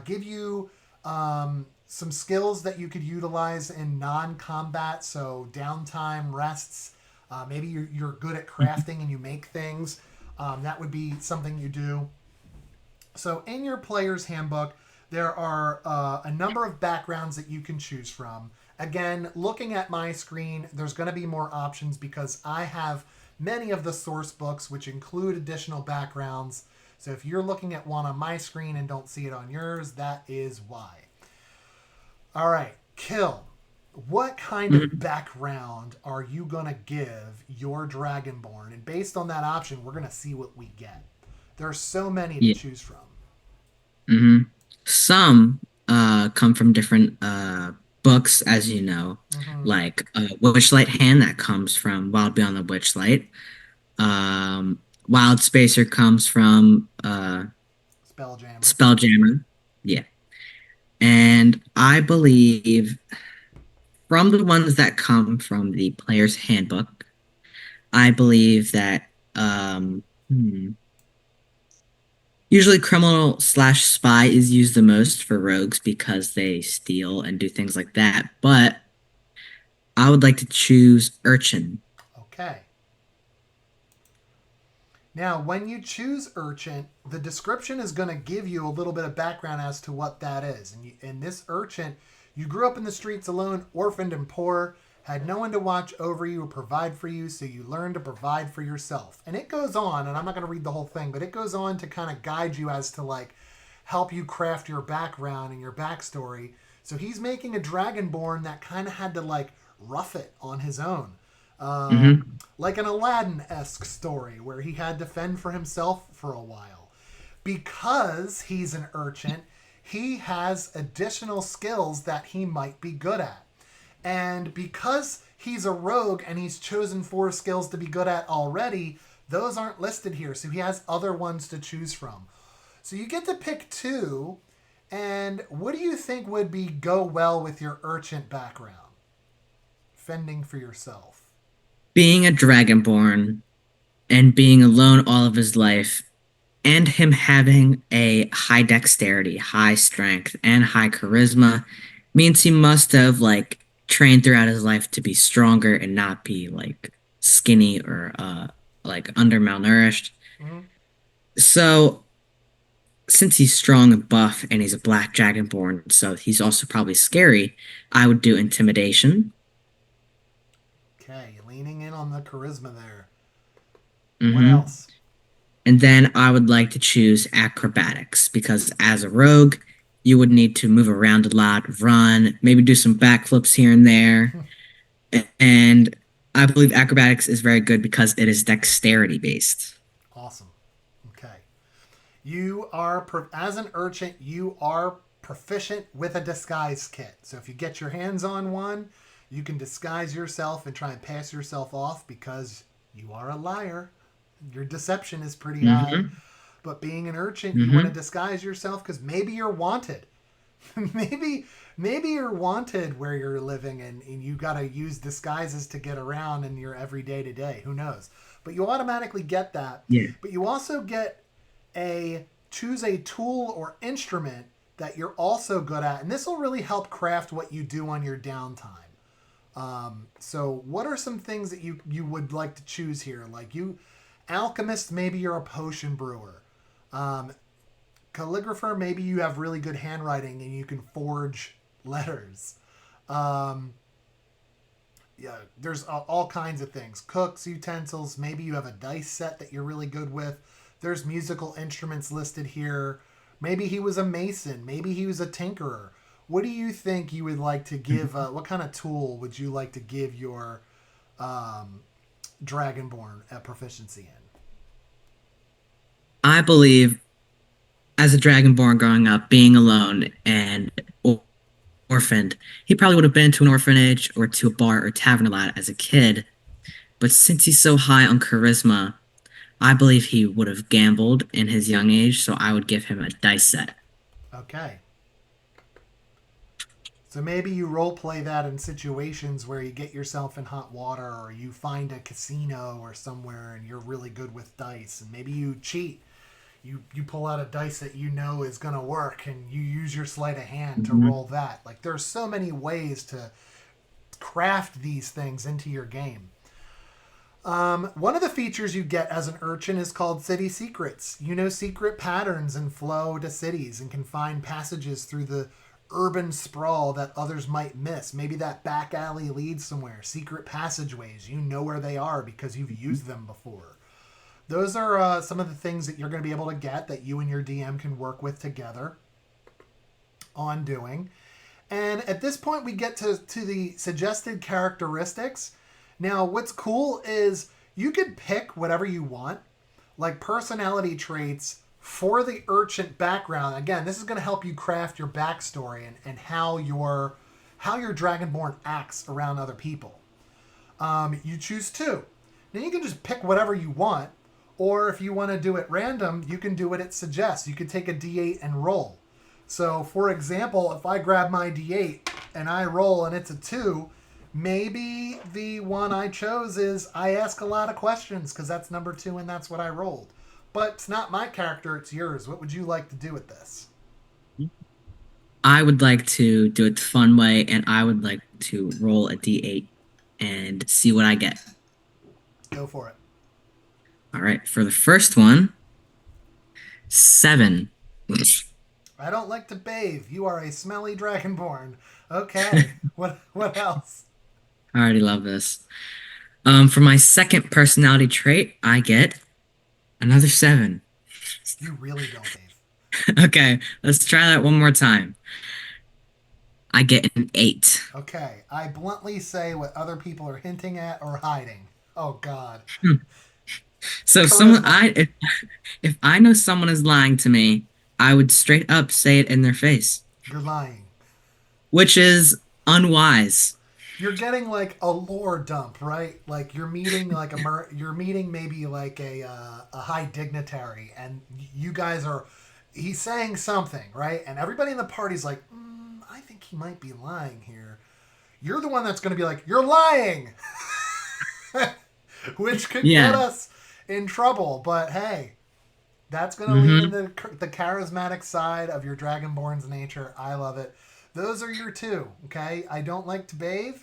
give you some skills that you could utilize in non-combat, so downtime, rests. Maybe you're good at crafting and you make things. That would be something you do. So in your player's handbook, there are a number of backgrounds that you can choose from. Again, looking at my screen, there's going to be more options because I have many of the source books which include additional backgrounds. So if you're looking at one on my screen and don't see it on yours, that is why. All right, Kill. What kind of Hmm. background are you going to give your Dragonborn? And based on that option, we're going to see what we get. There are so many to Yeah. choose from. Hmm. Some come from different books, as you know, Mm-hmm. like Witchlight Hand that comes from Wild Beyond the Witchlight. Wild Spacer comes from Spelljammer. Spelljammer. Yeah. And I believe from the ones that come from the player's handbook, I believe that usually criminal slash spy is used the most for rogues because they steal and do things like that. But I would like to choose urchin. Okay. Now, when you choose urchin, the description is going to give you a little bit of background as to what that is. And this urchin, you grew up in the streets alone, orphaned and poor, had no one to watch over you or provide for you, so you learned to provide for yourself. And it goes on, and I'm not going to read the whole thing, but it goes on to kind of guide you as to like help you craft your background and your backstory. So he's making a dragonborn that kind of had to like rough it on his own. Hmm. Like an Aladdin-esque story where he had to fend for himself for a while. Because he's an urchin, he has additional skills that he might be good at. And because he's a rogue and he's chosen 4 skills to be good at already, those aren't listed here. So he has other ones to choose from. So you get to pick 2. And what do you think would be go well with your urchin background? Fending for yourself. Being a dragonborn and being alone all of his life, and him having a high dexterity, high strength, and high charisma means he must have like trained throughout his life to be stronger and not be like skinny or like under malnourished. Mm-hmm. So since he's strong and buff and he's a black dragonborn, so he's also probably scary, I would do intimidation. Okay, leaning in on the charisma there. What Hmm. else? And then I would like to choose acrobatics because as a rogue, you would need to move around a lot, run, maybe do some backflips here and there. And I believe acrobatics is very good because it is dexterity based. Awesome. Okay. You are, as an urchin, you are proficient with a disguise kit. So if you get your hands on one, you can disguise yourself and try and pass yourself off because you are a liar. Your deception is pretty high. Hmm. But being an urchin, you want to Hmm. disguise yourself because maybe you're wanted. maybe maybe you're wanted where you're living and you got to use disguises to get around in your everyday to day. Who knows? But you automatically get that. Yeah. But you also get a choose a tool or instrument that you're also good at, and this will really help craft what you do on your downtime. So what are some things that you would like to choose here? Like you, alchemist, maybe you're a potion brewer. Um, Calligrapher, maybe you have really good handwriting and you can forge letters. Um, yeah, there's all kinds of things. Cooks, utensils, maybe you have a dice set that you're really good with. There's musical instruments listed here. Maybe he was a mason. Maybe he was a tinkerer. What do you think you would like to give? What kind of tool would you like to give your um, Dragonborn a proficiency in? I believe as a dragonborn growing up, being alone and orphaned, he probably would have been to an orphanage or to a bar or tavern a lot as a kid. But since he's so high on charisma, I believe he would have gambled in his young age, so I would give him a dice set. Okay. So maybe you role play that in situations where you get yourself in hot water or you find a casino or somewhere and you're really good with dice and maybe you cheat. You pull out a dice that you know is going to work and you use your sleight of hand to Mhm. roll that. Like there's so many ways to craft these things into your game. One of the features you get as an urchin is called City Secrets. You know secret patterns and flow to cities and can find passages through the urban sprawl that others might miss. Maybe that back alley leads somewhere. Secret passageways. You know where they are because you've used them before. Those are some of the things that you're going to be able to get that you and your DM can work with together on doing. And at this point, we get to the suggested characteristics. Now, what's cool is you could pick whatever you want, like personality traits for the urchin background. Again, this is going to help you craft your backstory and how your dragonborn acts around other people. You choose 2. Now you can just pick whatever you want, or if you want to do it random, you can do what it suggests. You can take a D8 and roll. So, for example, if I grab my D8 and I roll and it's a 2, Maybe the one I chose is I ask a lot of questions because that's number 2 and that's what I rolled. But it's not my character, it's yours. What would you like to do with this? I would like to do it the fun way, and I would like to roll a d8 and see what I get. Go for it. All right, for the first one, 7. I don't like to bathe. You are a smelly dragonborn. Okay. What else? I already love this. For my second personality trait, I get another 7. You really don't bathe. Okay, let's try that one more time. I get an 8. Okay. I bluntly say what other people are hinting at or hiding. Oh God. Hmm. So if someone Charisma. if I know someone is lying to me, I would straight up say it in their face, You're lying. which is unwise. You're getting like a lore dump, right? Like you're meeting like you're meeting maybe like a high dignitary, and you guys are. He's saying something, right? And everybody in the party's like, I think he might be lying here. You're the one that's going to be like, you're lying, which could get Yeah. us in trouble. But hey, that's going to lean Mm-hmm. into the charismatic side of your Dragonborn's nature. I love it. Those are your two, okay? I don't like to bathe,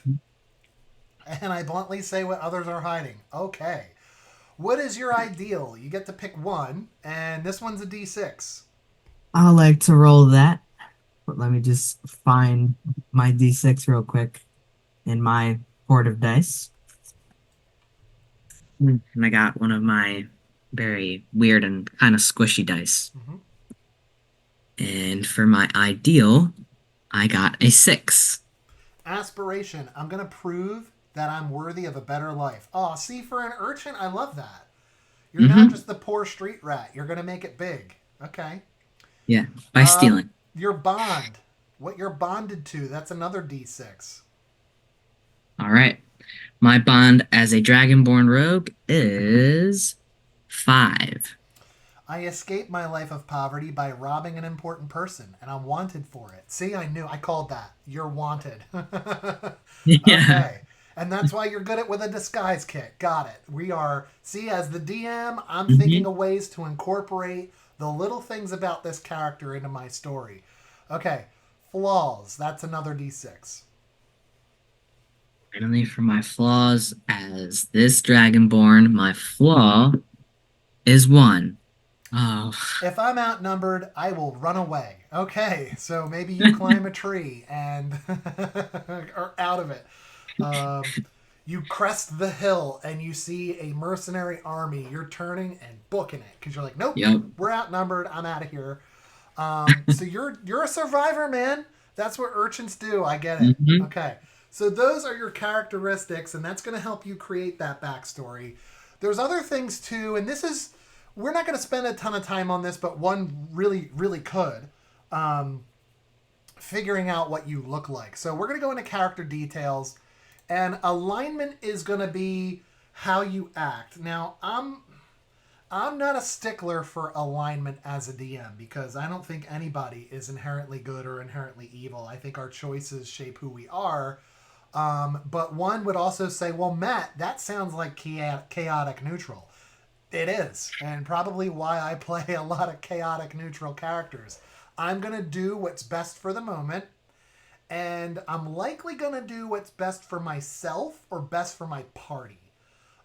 and I bluntly say what others are hiding. Okay. What is your ideal? You get to pick one, and this one's a D6. I like to roll that, but let me just find my D6 real quick in my hoard of dice. And I got one of my very weird and kind of squishy dice. Mm-hmm. And for my ideal, I got a 6. Aspiration. I'm going to prove that I'm worthy of a better life. Oh, see, for an urchin, I love that. You're not Mm-hmm. just the poor street rat. You're going to make it big. Okay. Yeah, by stealing. Your bond. What you're bonded to, that's another D6. All right. My bond as a Dragonborn rogue is 5. I escaped my life of poverty by robbing an important person, and I'm wanted for it. See, I knew. I called that. You're wanted. Yeah. Okay. And that's why you're good at with a disguise kit. Got it. We are, see, as the DM, I'm thinking Hmm. of ways to incorporate the little things about this character into my story. Okay. Flaws. That's another D6. Finally, for my flaws as this Dragonborn, my flaw is 1. Oh. If I'm outnumbered, I will run away. Okay, so maybe you climb a tree and are out of it. You crest the hill and you see a mercenary army. You're turning and booking it because you're like, nope, Yep. we're outnumbered. I'm out of here. So you're a survivor, man. That's what urchins do. I get it. Hmm. Okay, so those are your characteristics, and that's going to help you create that backstory. There's other things too, and this is we're not going to spend a ton of time on this, but one really could. Figuring out what you look like. So we're going to go into character details, and alignment is going to be how you act. Now, I'm not a stickler for alignment as a DM because I don't think anybody is inherently good or inherently evil. I think our choices shape who we are. But one would also say, well, Matt, that sounds like chaotic neutral. It is, and probably why I play a lot of chaotic neutral characters. I'm going to do what's best for the moment, and I'm likely going to do what's best for myself or best for my party.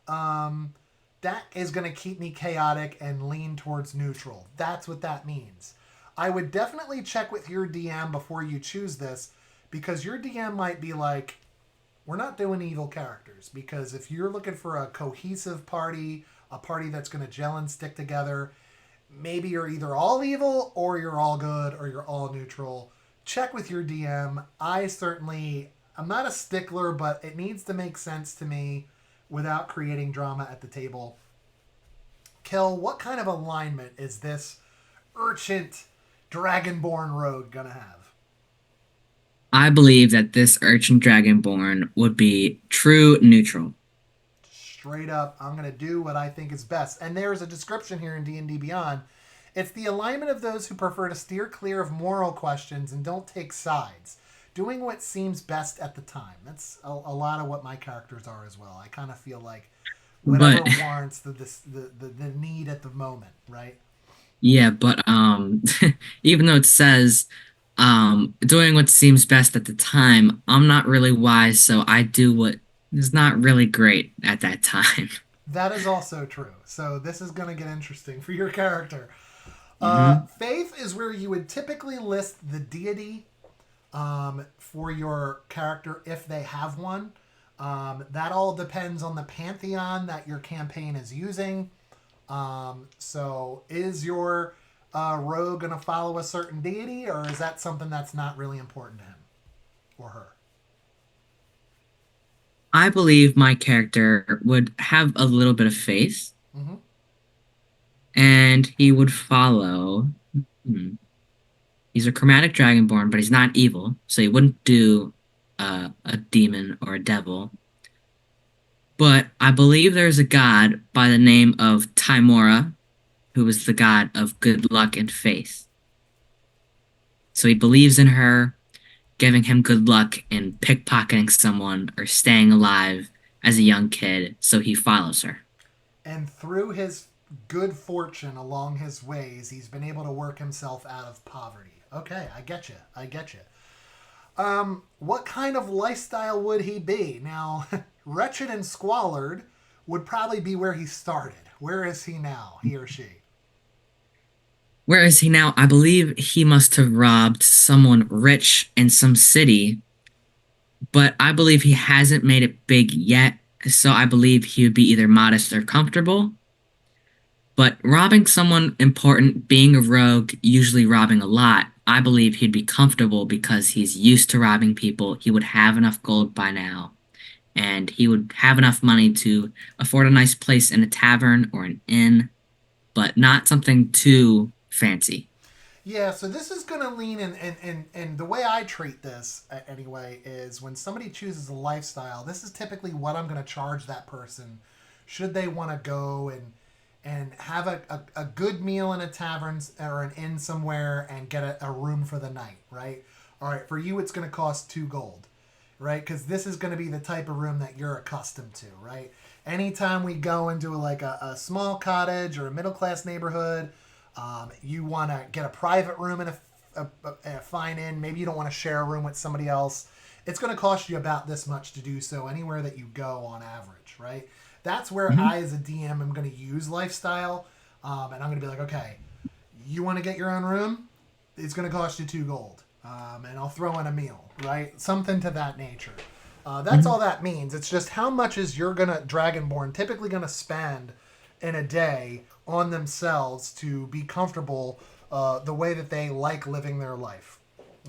That is going to keep me chaotic and lean towards neutral. That's what that means. I would definitely check with your DM before you choose this, because your DM might be like, we're not doing evil characters, because if you're looking for a cohesive party, a party that's going to gel and stick together, maybe you're either all evil or you're all good or you're all neutral. Check with your DM. I'm not a stickler, but it needs to make sense to me without creating drama at the table. Kel, what kind of alignment is this urchin dragonborn rogue going to have? I believe that this Urchin Dragonborn would be true neutral. Straight up, I'm going to do what I think is best. And there's a description here in D&D Beyond. It's the alignment of those who prefer to steer clear of moral questions and don't take sides. doing what seems best at the time. That's a lot of what my characters are as well. I kind of feel like whatever But warrants the need at the moment, right? yeah, but even though it says doing what seems best at the time, I'm not really wise, so I do what is not really great at that time. That is also true. So this is going to get interesting for your character. Hmm. Faith is where you would typically list the deity for your character if they have one. That all depends on the pantheon that your campaign is using. So is your rogue going to follow a certain deity, or is that something that's not really important to him or her? I believe my character would have a little bit of faith Mm-hmm. and he would follow. Hmm, he's a chromatic dragonborn, but he's not evil, so he wouldn't do a demon or a devil. But I believe there's a god by the name of Timora, who is the god of good luck and faith. So he believes in her, giving him good luck in pickpocketing someone or staying alive as a young kid, so he follows her. And through his good fortune along his ways, he's been able to work himself out of poverty. Okay, I get you. I get you. What kind of lifestyle would he be? Now, wretched and squalid would probably be where he started. Where is he now, he or she? Where is he now? I believe he must have robbed someone rich in some city, but I believe he hasn't made it big yet, so I believe he would be either modest or comfortable. But robbing someone important, being a rogue, usually robbing a lot, I believe he'd be comfortable because he's used to robbing people. He would have enough gold by now, and he would have enough money to afford a nice place in a tavern or an inn, but not something too fancy. Yeah, so this is going to lean in, and the way I treat this anyway is when somebody chooses a lifestyle, this is typically what I'm going to charge that person should they want to go and have a good meal in a tavern or an inn somewhere and get a room for the night, right? All right, for you, it's going to cost 2 gold, right? Because this is going to be the type of room that you're accustomed to, right? Anytime we go into like a small cottage or a middle class neighborhood, you want to get a private room in a fine inn. Maybe you don't want to share a room with somebody else. It's going to cost you about this much to do so anywhere that you go on average, right? That's where Mhm. I, as a DM, am going to use lifestyle. And I'm going to be like, okay, you want to get your own room? It's going to cost you 2 gold. And I'll throw in a meal, right? Something to that nature. That's Mhm. all that means. It's just how much is you're going to, Dragonborn, typically going to spend in a day on themselves to be comfortable the way that they like living their life,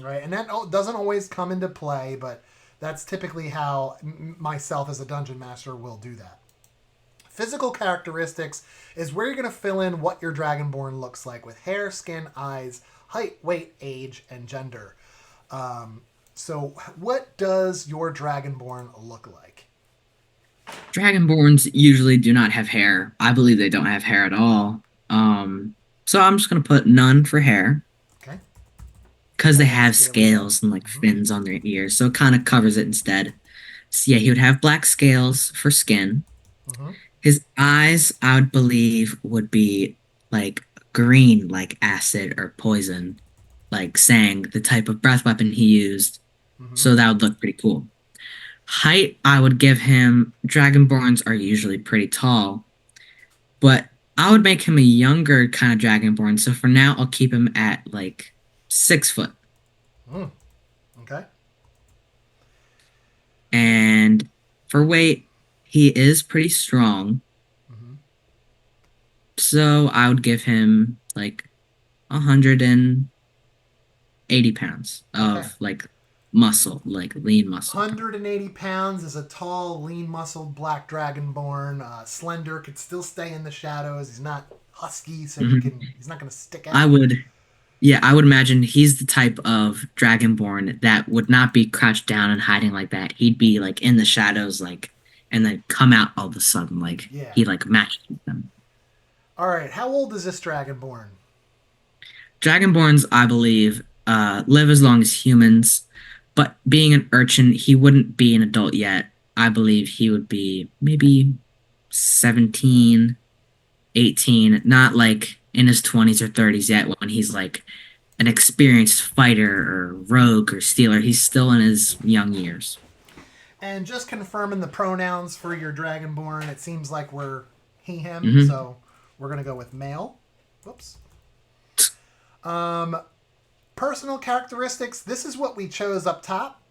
right? And that doesn't always come into play, but that's typically how myself as a dungeon master will do that. Physical characteristics is where you're going to fill in what your dragonborn looks like with hair, skin, eyes, height, weight, age, and gender. So, what does your dragonborn look like? Dragonborns usually do not have hair. I believe they don't have hair at all. So I'm just gonna put none for hair Okay, because they full have scaly hair. scales and like Mm-hmm. fins on their ears, so it kind of covers it instead. So yeah, he would have black scales for skin. Mm-hmm. His eyes, I would believe, would be like green, like acid or poison, like saying the type of breath weapon he used. Mm-hmm. So that would look pretty cool. Height, I would give him. Dragonborns are usually pretty tall, but I would make him a younger kind of dragonborn. So for now, I'll keep him at like 6 foot. Mm. Okay. And for weight, he is pretty strong. Mm-hmm. So I would give him like 180 pounds Okay. of like muscle, like lean muscle. 180 pounds is a tall, lean muscled black dragonborn. Slender, could still stay in the shadows. He's not husky, so Mhm. he's not going to stick I out. would, yeah, I would imagine he's the type of dragonborn that would not be crouched down and hiding like that. He'd be like in the shadows, like, and then come out all of a sudden, like Yeah. he like matched with them. All right. How old is this dragonborn? Dragonborns, I believe, live as long as humans, But being an urchin, he wouldn't be an adult yet. I believe he would be maybe 17, 18, not like in his 20s or 30s yet when he's like an experienced fighter or rogue or stealer. He's still in his young years. And just confirming the pronouns for your Dragonborn, it seems like we're he, him, Hmm. so we're going to go with male. Whoops. Personal characteristics, this is what we chose up top.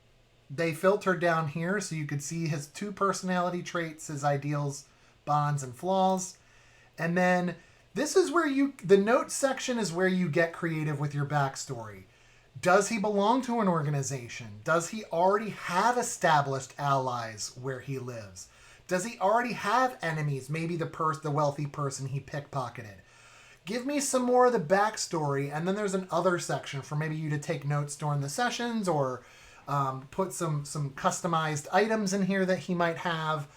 They filtered down here so you could see his 2 personality traits, his ideals, bonds, and flaws. And then this is where the notes section is where you get creative with your backstory. Does he belong to an organization? Does he already have established allies where he lives? Does he already have enemies? Maybe the wealthy person he pickpocketed. Give me some more of the backstory, and then there's an other section for maybe you to take notes during the sessions or put some customized items in here that he might have.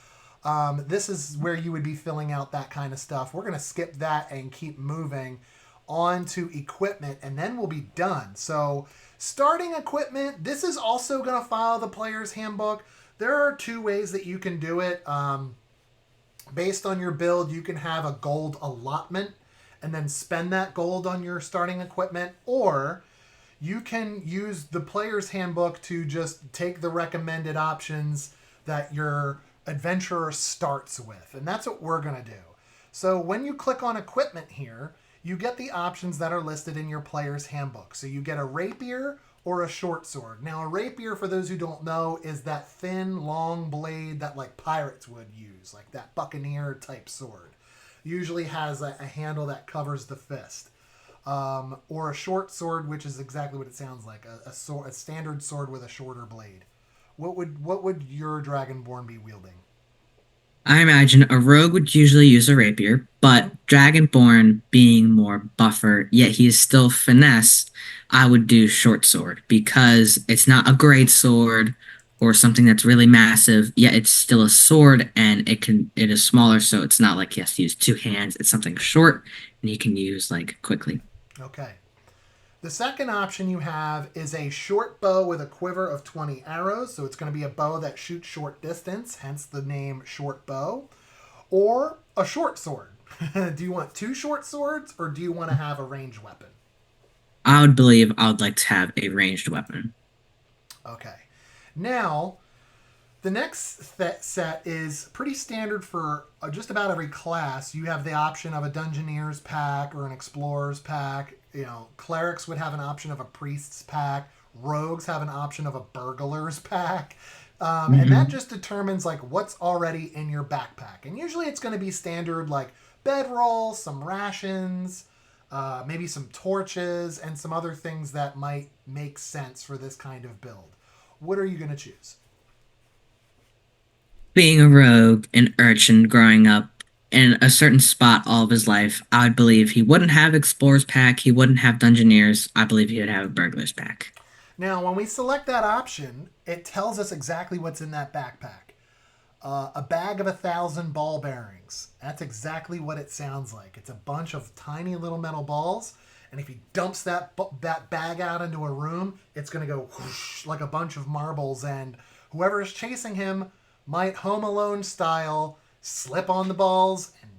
This is where you would be filling out that kind of stuff. We're going to skip that and keep moving on to equipment, and then we'll be done. So starting equipment, this is also going to follow the player's handbook. There are 2 ways that you can do it. Based on your build, you can have a gold allotment and then spend that gold on your starting equipment, or you can use the player's handbook to just take the recommended options that your adventurer starts with. And that's what we're going to do. So when you click on equipment here, you get the options that are listed in your player's handbook. So you get a rapier or a short sword. Now a rapier, for those who don't know, is that thin, long blade that like pirates would use, like that buccaneer type sword. Usually has a handle that covers the fist. Or a short sword, which is exactly what it sounds like, a standard sword with a shorter blade. What would your Dragonborn be wielding? I imagine a rogue would usually use a rapier, but Dragonborn being more buffer, yet he is still finesse, I would do short sword because it's not a great sword or something that's really massive, yet it's still a sword and it is smaller, so it's not like he has to use 2 hands. It's something short and he can use like quickly. Okay. The second option you have is a short bow with a quiver of 20 arrows. So it's going to be a bow that shoots short distance, hence the name short bow. Or a short sword. Do you want 2 short swords or do you want to have a ranged weapon? I would believe I would like to have a ranged weapon. Okay. Now, the next set is pretty standard for just about every class. You have the option of a Dungeoneer's pack or an Explorer's pack. You know, clerics would have an option of a priest's pack. Rogues have an option of a burglar's pack. And that just determines like what's already in your backpack. And usually it's going to be standard like bedroll, some rations, maybe some torches, and some other things that might make sense for this kind of build. What are you going to choose? Being a rogue, an urchin growing up in a certain spot all of his life, I would believe he wouldn't have Explorer's Pack, he wouldn't have Dungeoneers, I believe he would have a Burglar's Pack. Now, when we select that option, it tells us exactly what's in that backpack. A bag of 1,000 ball bearings. That's exactly what it sounds like. It's a bunch of tiny little metal balls, and if he dumps that bag out into a room, it's going to go whoosh, like a bunch of marbles, and whoever is chasing him might Home Alone style slip on the balls and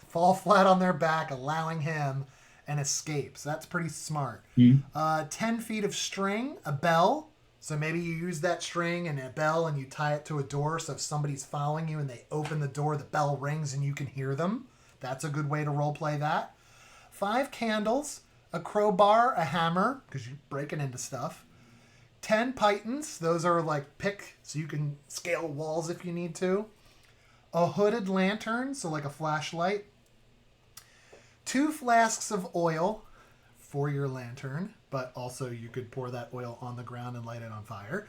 fall flat on their back, allowing him an escape. So that's pretty smart. 10 feet of string, a bell. So maybe you use that string and a bell and you tie it to a door, so if somebody's following you and they open the door, the bell rings and you can hear them. That's a good way to role play that. 5 candles, a crowbar, a hammer, because you're breaking into stuff. 10 pythons, those are like pick, so you can scale walls if you need to. A hooded lantern, so like a flashlight. 2 flasks of oil for your lantern, but also you could pour that oil on the ground and light it on fire.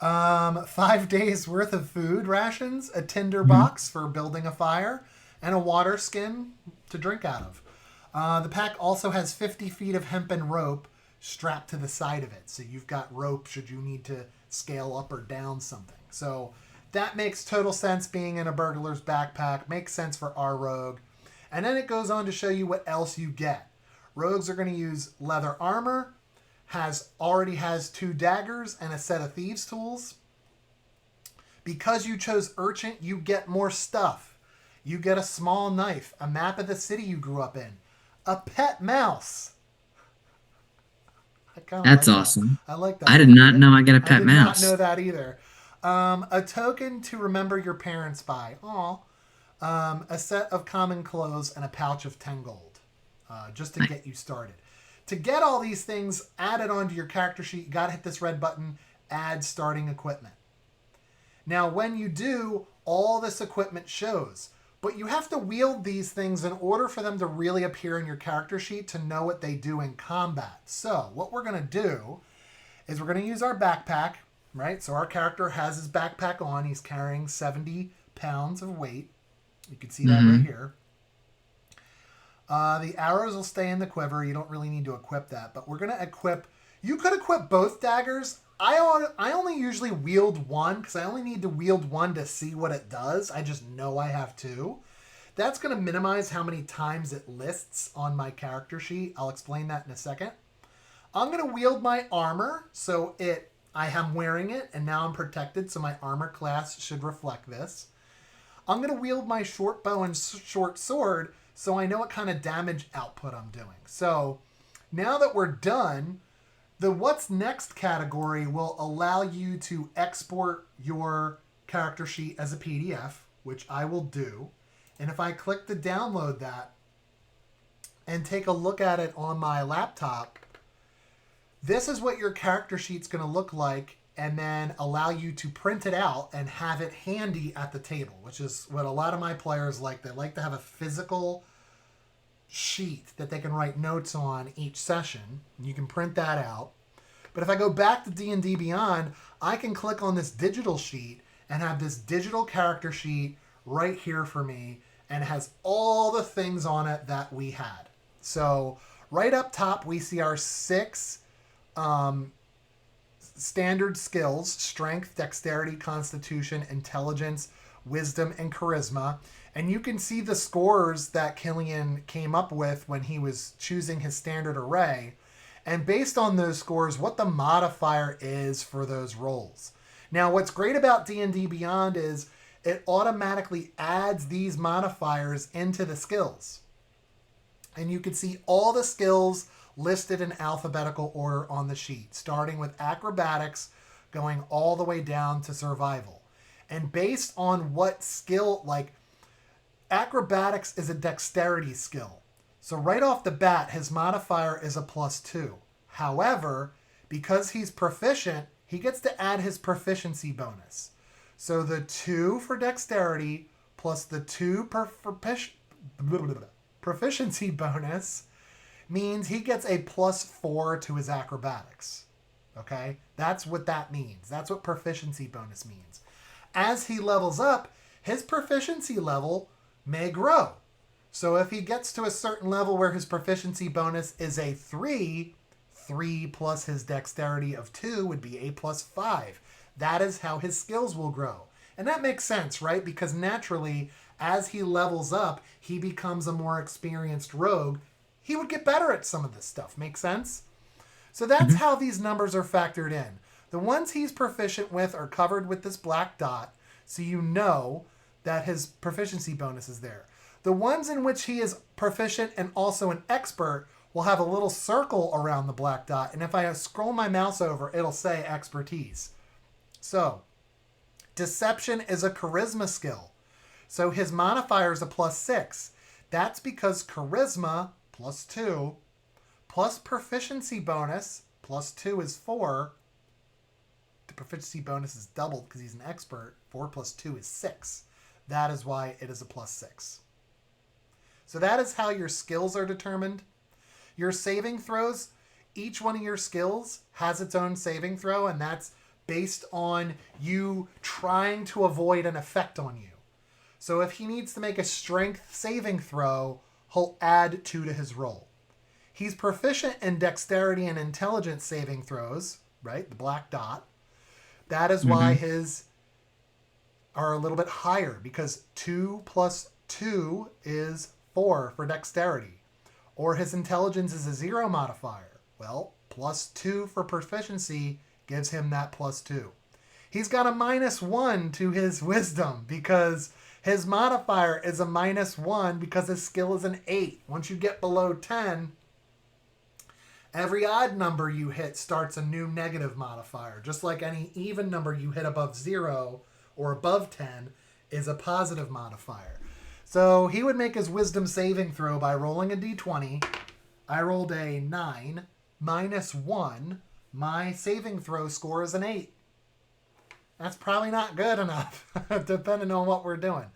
5 days worth of food rations, a tinder box for building a fire, and a water skin to drink out of. The pack also has 50 feet of hempen rope strapped to the side of it. So you've got rope should you need to scale up or down something. So that makes total sense being in a burglar's backpack. Makes sense for our rogue. And then it goes on to show you what else you get. Rogues are going to use leather armor, already has 2 daggers and a set of thieves' tools. Because you chose Urchin, you get more stuff. You get a small knife, a map of the city you grew up in, a pet mouse. I kind of That's like awesome. that. I like that. I did not know I get a I pet did mouse. not know that either. A token to remember your parents by. Aw. A set of common clothes and a pouch of 10 gold. Just to get you started. To get all these things added onto your character sheet, you got to hit this red button, add starting equipment. Now, when you do, all this equipment shows. But you have to wield these things in order for them to really appear in your character sheet to know what they do in combat. So, what we're going to do is we're going to use our backpack, right? So our character has his backpack on. He's carrying 70 pounds of weight. You can see that right here. The arrows will stay in the quiver. You don't really need to equip that. But we're going to equip... You could equip both daggers. I only usually wield one because I only need to wield one to see what it does. I just know I have 2. That's going to minimize how many times it lists on my character sheet. I'll explain that in a second. I'm going to wield my armor. So I am wearing it and now I'm protected. So my armor class should reflect this. I'm going to wield my short bow and short sword so I know what kind of damage output I'm doing. So now that we're done, the what's next category will allow you to export your character sheet as a PDF, which I will do. And if I click to download that and take a look at it on my laptop, this is what your character sheet's going to look like, and then allow you to print it out and have it handy at the table, which is what a lot of my players like. They like to have a physical sheet that they can write notes on each session. You can print that out. But if I go back to D&D Beyond, I can click on this digital sheet and have this digital character sheet right here for me, and it has all the things on it that we had. So right up top, we see our 6 standard skills: strength, dexterity, constitution, intelligence, wisdom, and charisma. And you can see the scores that Killian came up with when he was choosing his standard array. And based on those scores, what the modifier is for those rolls. Now, what's great about D&D Beyond is it automatically adds these modifiers into the skills. And you can see all the skills listed in alphabetical order on the sheet, starting with acrobatics, going all the way down to survival. And based on what skill, like acrobatics is a dexterity skill. So right off the bat, his modifier is a +2. However, because he's proficient, he gets to add his proficiency bonus. So the 2 for dexterity plus the 2 proficiency bonus means he gets a +4 to his acrobatics. Okay? That's what that means. That's what proficiency bonus means. As he levels up, his proficiency level may grow. So if he gets to a certain level where his proficiency bonus is a 3 plus his dexterity of 2 would be a +5. That is how his skills will grow. And that makes sense, right? Because naturally, as he levels up, he becomes a more experienced rogue. He would get better at some of this stuff. Make sense? So that's how these numbers are factored in. The ones he's proficient with are covered with this black dot, so you know that his proficiency bonus is there. The ones in which he is proficient and also an expert will have a little circle around the black dot, and if I scroll my mouse over, it'll say expertise. So, deception is a charisma skill. So his modifier is a +6. That's because charisma, +2, plus proficiency bonus, +2 is 4. The proficiency bonus is doubled because he's an expert. 4 + 2 is 6. That is why it is a +6. So that is how your skills are determined. Your saving throws, each one of your skills has its own saving throw, and that's based on you trying to avoid an effect on you. So if he needs to make a strength saving throw, he'll add 2 to his roll. He's proficient in dexterity and intelligence saving throws, right? The black dot. That is why his are a little bit higher, because 2 + 2 is 4 for dexterity. Or his intelligence is a 0 modifier. Well, +2 for proficiency gives him that +2. He's got a -1 to his wisdom because his modifier is a -1 because his skill is an 8. Once you get below 10, every odd number you hit starts a new negative modifier. Just like any even number you hit above 0 or above 10 is a positive modifier. So he would make his wisdom saving throw by rolling a d20. I rolled a 9 -1. My saving throw score is an 8. That's probably not good enough, depending on what we're doing.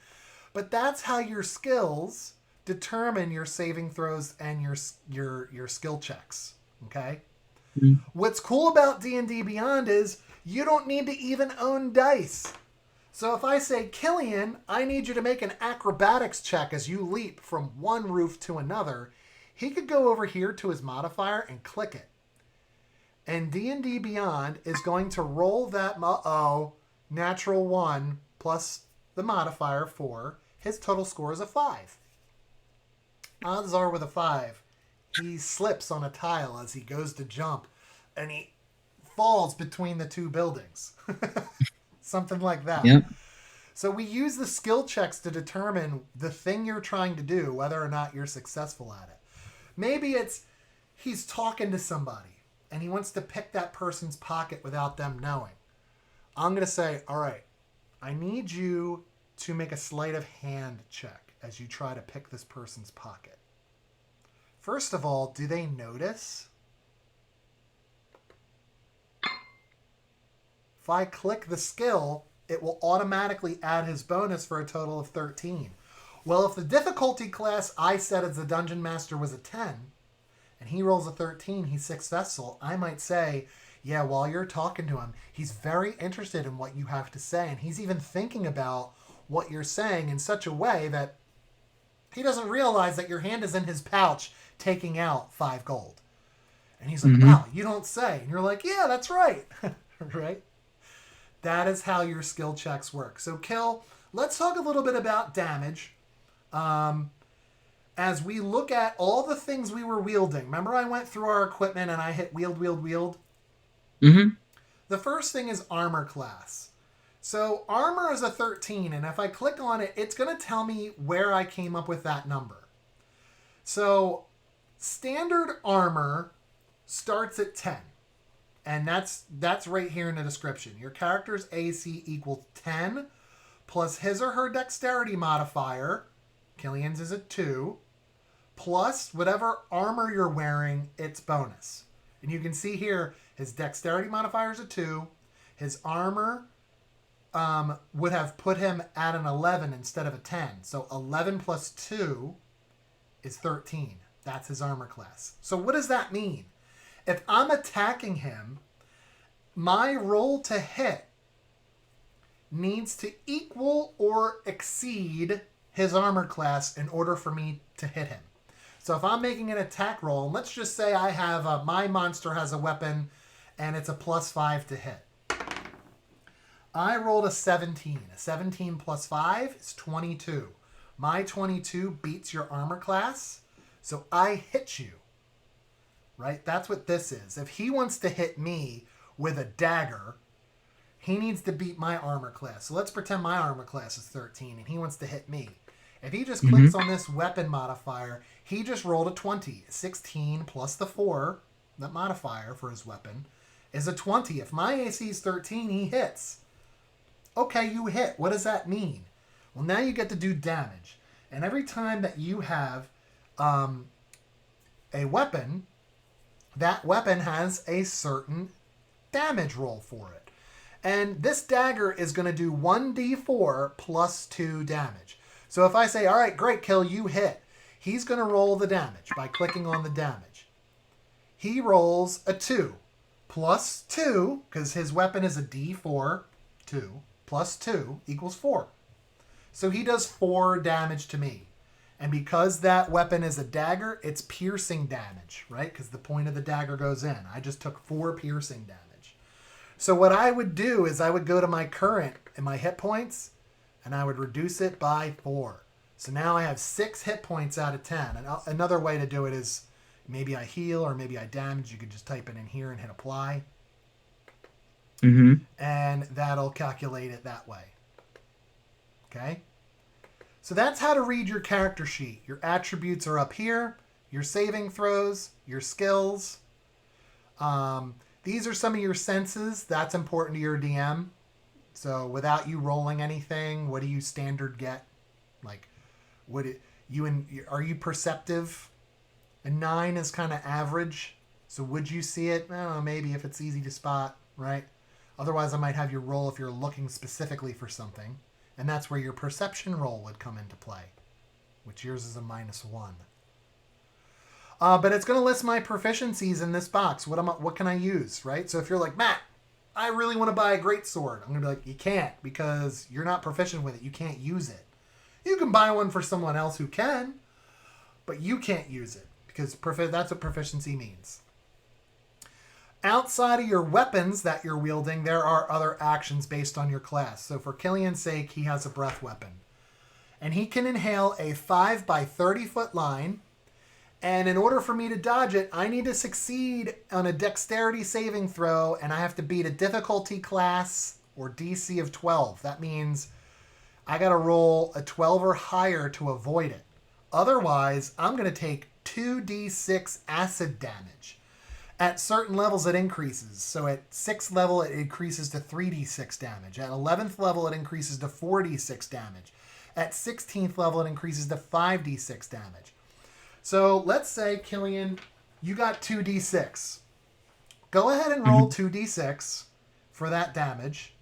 But that's how your skills determine your saving throws and your skill checks. Okay? Mhm. What's cool about D&D Beyond is you don't need to even own dice. So if I say, Killian, I need you to make an acrobatics check as you leap from one roof to another, he could go over here to his modifier and click it. And D&D Beyond is going to roll that natural 1 plus the modifier 4. His total score is a 5. Odds are with a 5, he slips on a tile as he goes to jump, and he falls between the two buildings. Something like that. Yep. So we use the skill checks to determine the thing you're trying to do, whether or not you're successful at it. Maybe it's he's talking to somebody and he wants to pick that person's pocket without them knowing. I'm going to say, all right, I need you to make a sleight of hand check as you try to pick this person's pocket. First of all, do they notice? If I click the skill, it will automatically add his bonus for a total of 13. Well, if the difficulty class I set as the Dungeon Master was a 10, and he rolls a 13, he's successful, I might say, yeah, while you're talking to him, he's very interested in what you have to say, and he's even thinking about what you're saying in such a way that he doesn't realize that your hand is in his pouch taking out 5 gold. And he's like, wow, you don't say. And you're like, yeah, that's right. Right? That is how your skill checks work. So, Kill, let's talk a little bit about damage. As we look at all the things we were wielding. Remember I went through our equipment and I hit wield, wield, wield? Mm-hmm. The first thing is armor class. So armor is a 13, and if I click on it, it's going to tell me where I came up with that number. So standard armor starts at 10. And that's right here in the description. Your character's AC equals 10 plus his or her dexterity modifier. Killian's is a 2. Plus whatever armor you're wearing, it's bonus. And you can see here, his dexterity modifier is a 2. His armor would have put him at an 11 instead of a 10. So 11 plus 2 is 13. That's his armor class. So what does that mean? If I'm attacking him, my roll to hit needs to equal or exceed his armor class in order for me to hit him. So if I'm making an attack roll, and let's just say I have my monster has a weapon and it's a +5 to hit. I rolled a 17. A 17 plus 5 is 22. My 22 beats your armor class, so I hit you. Right? That's what this is. If he wants to hit me with a dagger, he needs to beat my armor class. So let's pretend my armor class is 13 and he wants to hit me. If he just clicks on this weapon modifier, he just rolled a 20. 16 plus the 4, that modifier for his weapon, is a 20. If my AC is 13, he hits. Okay, you hit. What does that mean? Well, now you get to do damage. And every time that you have a weapon, that weapon has a certain damage roll for it. And this dagger is going to do 1d4 plus 2 damage. So if I say, all right, great, Kill, you hit, he's going to roll the damage by clicking on the damage. He rolls a 2 plus 2, because his weapon is a d4, 2, plus 2 equals 4. So he does 4 damage to me. And because that weapon is a dagger, it's piercing damage, right? Because the point of the dagger goes in. I just took 4 piercing damage. So what I would do is I would go to my current and my hit points, and I would reduce it by 4. So now I have 6 hit points out of 10. And another way to do it is maybe I heal or maybe I damage, you could just type it in here and hit apply. Mm-hmm. And that'll calculate it that way. Okay? So that's how to read your character sheet. Your attributes are up here, your saving throws, your skills. These are some of your senses. That's important to your DM. So without you rolling anything, what do you standard get? Like, are you perceptive? A 9 is kind of average. So would you see it? I don't know, maybe if it's easy to spot, right? Otherwise, I might have you roll if you're looking specifically for something. And that's where your perception roll would come into play, which yours is a -1. But it's going to list my proficiencies in this box. What can I use, right? So if you're like, Matt, I really want to buy a greatsword, I'm going to be like, you can't because you're not proficient with it. You can't use it. You can buy one for someone else who can, but you can't use it because that's what proficiency means. Outside of your weapons that you're wielding, there are other actions based on your class. So for Killian's sake, he has a breath weapon. And he can inhale a 5 by 30 foot line. And in order for me to dodge it, I need to succeed on a dexterity saving throw, and I have to beat a difficulty class or DC of 12. That means I got to roll a 12 or higher to avoid it. Otherwise, I'm going to take 2d6 acid damage. At certain levels, it increases. So at 6th level, it increases to 3d6 damage. At 11th level, it increases to 4d6 damage. At 16th level, it increases to 5d6 damage. So let's say, Killian, you got 2d6. Go ahead and roll 2d6 for that damage.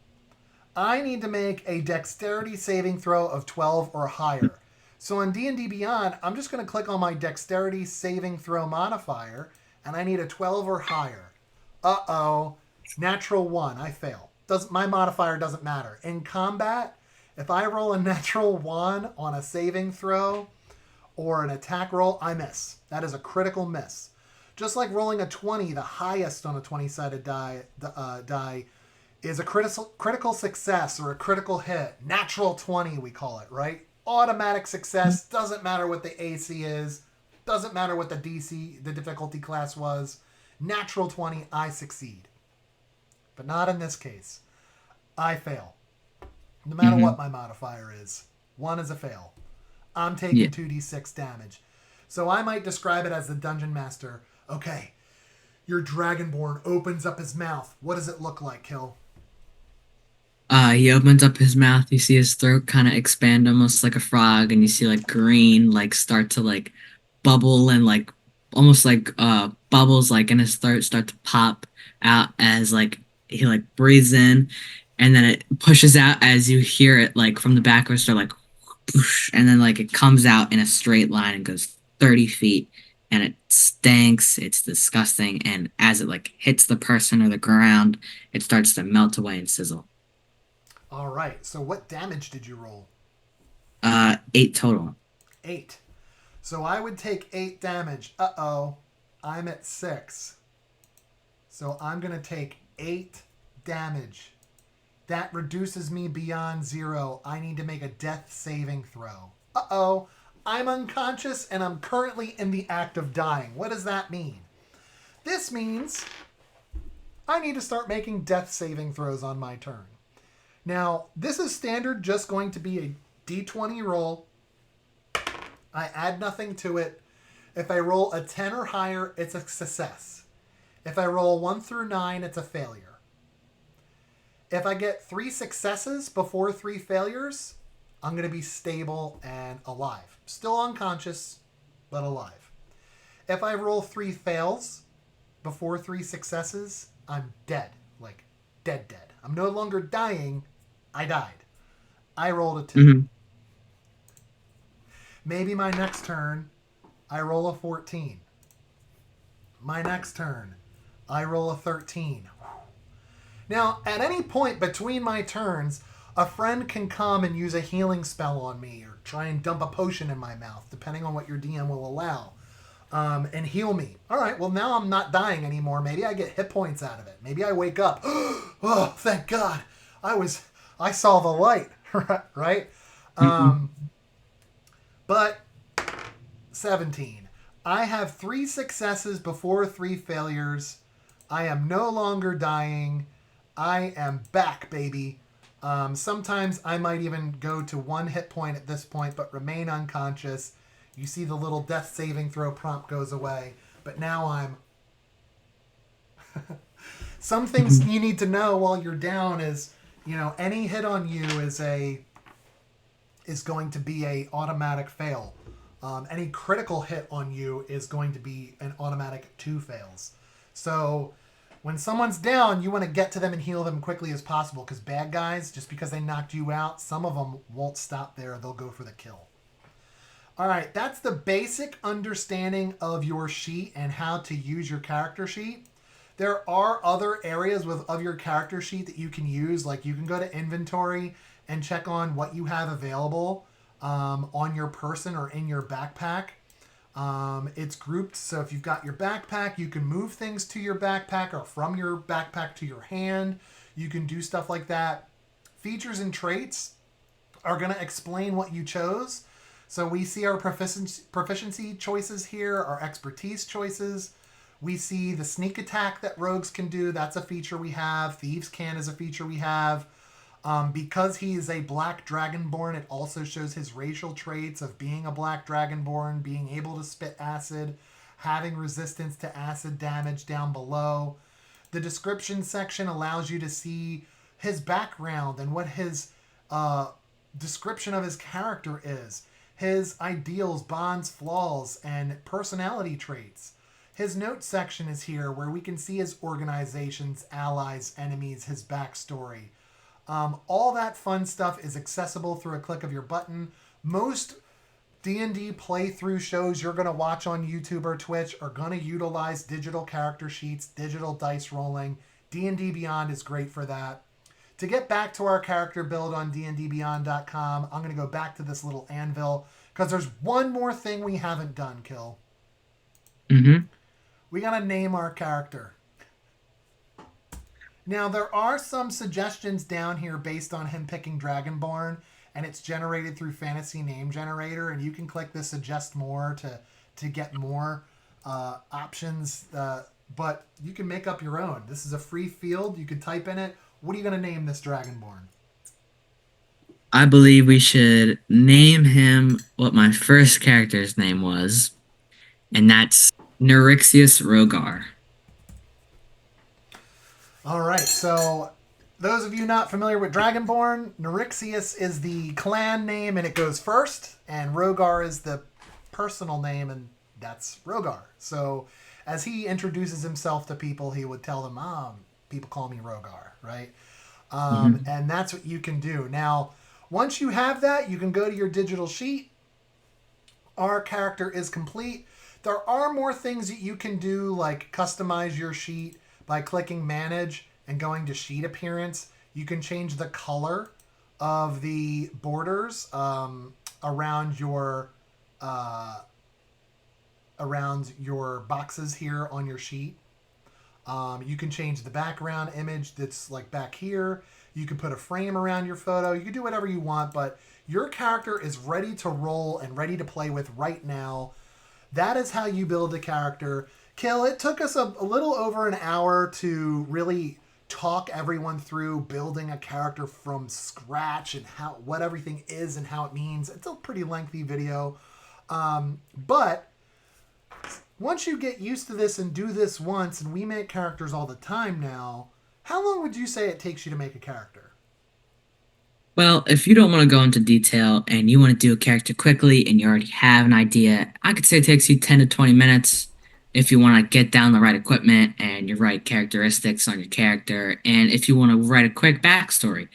I need to make a dexterity saving throw of 12 or higher. So in D&D Beyond, I'm just going to click on my dexterity saving throw modifier, and I need a 12 or higher. Uh-oh. Natural 1. I fail. My modifier doesn't matter. In combat, if I roll a natural 1 on a saving throw or an attack roll, I miss. That is a critical miss. Just like rolling a 20, the highest on a 20-sided die is a critical success or a critical hit. Natural 20, we call it, right? Automatic success. Doesn't matter what the AC is. Doesn't matter what the DC, the difficulty class was. Natural 20, I succeed. But not in this case. I fail. No matter what my modifier is. 1 is a fail. I'm taking 2d6 damage. So I might describe it as the dungeon master. Okay, your dragonborn opens up his mouth. What does it look like, Kill? He opens up his mouth. You see his throat kind of expand almost like a frog, and you see like green like start to like bubble and like almost like bubbles like in his throat start to pop out as like he like breathes in, and then it pushes out as you hear it like from the back of his throat like whoosh, and then like it comes out in a straight line and goes 30 feet, and it stinks. It's disgusting, and as it like hits the person or the ground, it starts to melt away and sizzle. All right. So what damage did you roll? 8 total. 8. So I would take 8 damage. Uh-oh. I'm at 6. So I'm going to take 8 damage. That reduces me beyond 0. I need to make a death saving throw. Uh-oh. I'm unconscious and I'm currently in the act of dying. What does that mean? This means I need to start making death saving throws on my turn. Now, this is standard, just going to be a d20 roll. I add nothing to it. If I roll a 10 or higher, it's a success. If I roll 1 through 9, it's a failure. If I get 3 successes before 3 failures, I'm going to be stable and alive. Still unconscious, but alive. If I roll 3 fails before 3 successes, I'm dead. Like, dead. I'm no longer dying. I died. I rolled a 2. Maybe my next turn, I roll a 14. My next turn, I roll a 13. Now, at any point between my turns, a friend can come and use a healing spell on me or try and dump a potion in my mouth, depending on what your DM will allow, and heal me. All right, well, now I'm not dying anymore. Maybe I get hit points out of it. Maybe I wake up. Oh, thank God. I saw the light, right? But 17. I have 3 successes before 3 failures. I am no longer dying. I am back, baby. Sometimes I might even go to 1 hit point at this point, but remain unconscious. You see the little death saving throw prompt goes away. But now I'm. Some things you need to know while you're down is, any hit on you is going to be a automatic fail. Any critical hit on you is going to be an automatic 2 fails. So when someone's down, you want to get to them and heal them quickly as possible, because bad guys, just because they knocked you out, some of them won't stop there. They'll go for the kill. All right, that's the basic understanding of your sheet and how to use your character sheet. There are other areas of your character sheet that you can use. Like you can go to inventory and check on what you have available on your person or in your backpack. It's grouped, so if you've got your backpack, you can move things to your backpack or from your backpack to your hand. You can do stuff like that. Features and traits are going to explain what you chose. So we see our proficiency choices here, our expertise choices. We see the sneak attack that rogues can do. That's a feature we have. Thieves can is a feature we have. Because he is a black dragonborn, it also shows his racial traits of being a black dragonborn, being able to spit acid, having resistance to acid damage down below. The description section allows you to see his background and what his description of his character is, his ideals, bonds, flaws, and personality traits. His notes section is here where we can see his organizations, allies, enemies, his backstory. All that fun stuff is accessible through a click of your button. Most D&D playthrough shows you're going to watch on YouTube or Twitch are going to utilize digital character sheets, digital dice rolling. D&D Beyond is great for that. To get back to our character build on dndbeyond.com, I'm going to go back to this little anvil because there's one more thing we haven't done, Kill. Mm-hmm. We got to name our character. Now, there are some suggestions down here based on him picking Dragonborn, and it's generated through Fantasy Name Generator, and you can click the Suggest More to get more options, but you can make up your own. This is a free field. You can type in it. What are you going to name this Dragonborn? I believe we should name him what my first character's name was, and that's Neurixius Rogar. All right, so those of you not familiar with Dragonborn, Neurixius is the clan name, and it goes first, and Rogar is the personal name, and that's Rogar. So as he introduces himself to people, he would tell them, people call me Rogar, right? And that's what you can do. Now, once you have that, you can go to your digital sheet. Our character is complete. There are more things that you can do, like customize your sheet by clicking Manage and going to Sheet Appearance. You can change the color of the borders around your boxes here on your sheet. You can change the background image that's like back here. You can put a frame around your photo. You can do whatever you want, but your character is ready to roll and ready to play with right now. That is how you build a character. Kill, it took us a little over an hour to really talk everyone through building a character from scratch and what everything is and how it means. It's a pretty lengthy video. But once you get used to this and do this once, and we make characters all the time now, how long would you say it takes you to make a character? Well, if you don't want to go into detail and you want to do a character quickly and you already have an idea, I could say it takes you 10 to 20 minutes if you want to get down the right equipment and your right characteristics on your character, and if you want to write a quick backstory.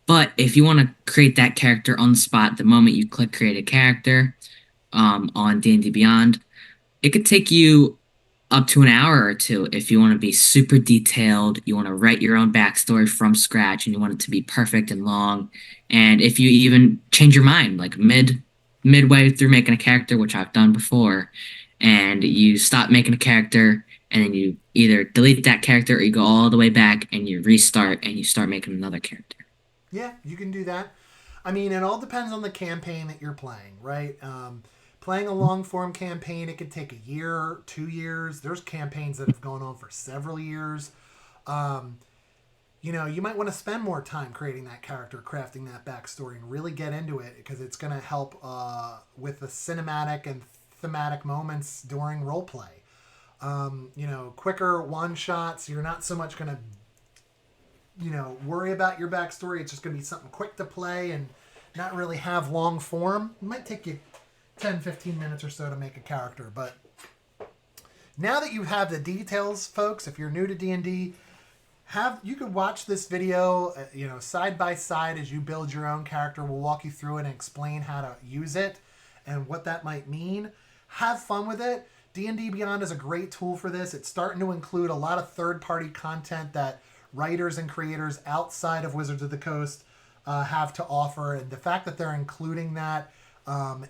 But if you want to create that character on the spot the moment you click create a character on D&D Beyond, it could take you up to an hour or two if you want to be super detailed, you want to write your own backstory from scratch, and you want it to be perfect and long. And if you even change your mind, like midway through making a character, which I've done before, and you stop making a character, and then you either delete that character or you go all the way back and you restart and you start making another character. Yeah, you can do that. I mean, it all depends on the campaign that you're playing, right? Playing a long form campaign, it could take a year, 2 years. There's campaigns that have gone on for several years. You know, you might want to spend more time creating that character, crafting that backstory, and really get into it because it's going to help with the cinematic and thematic moments during roleplay. You know, quicker one shots. You're not so much going to, you know, worry about your backstory. It's just going to be something quick to play and not really have long form. It might take you 10, 15 minutes or so to make a character. But now that you have the details, folks, if you're new to D&D, you could watch this video, you know, side by side as you build your own character. We'll walk you through it and explain how to use it and what that might mean. Have fun with it. D&D Beyond is a great tool for this. It's starting to include a lot of third-party content that writers and creators outside of Wizards of the Coast have to offer. And the fact that they're including that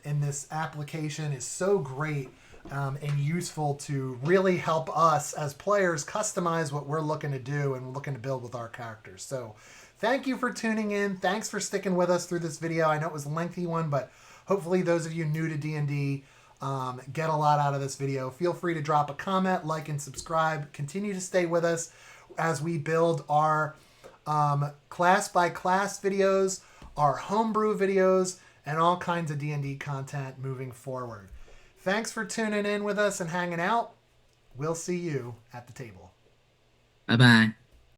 in this application is so great and useful to really help us as players customize what we're looking to do and looking to build with our characters. So thank you for tuning in. Thanks for sticking with us through this video. I know it was a lengthy one, but hopefully those of you new to D&D get a lot out of this video. Feel free to drop a comment, like, and subscribe. Continue to stay with us as we build our class by class videos, our homebrew videos, and all kinds of D&D content moving forward. Thanks for tuning in with us and hanging out. We'll see you at the table. Bye bye.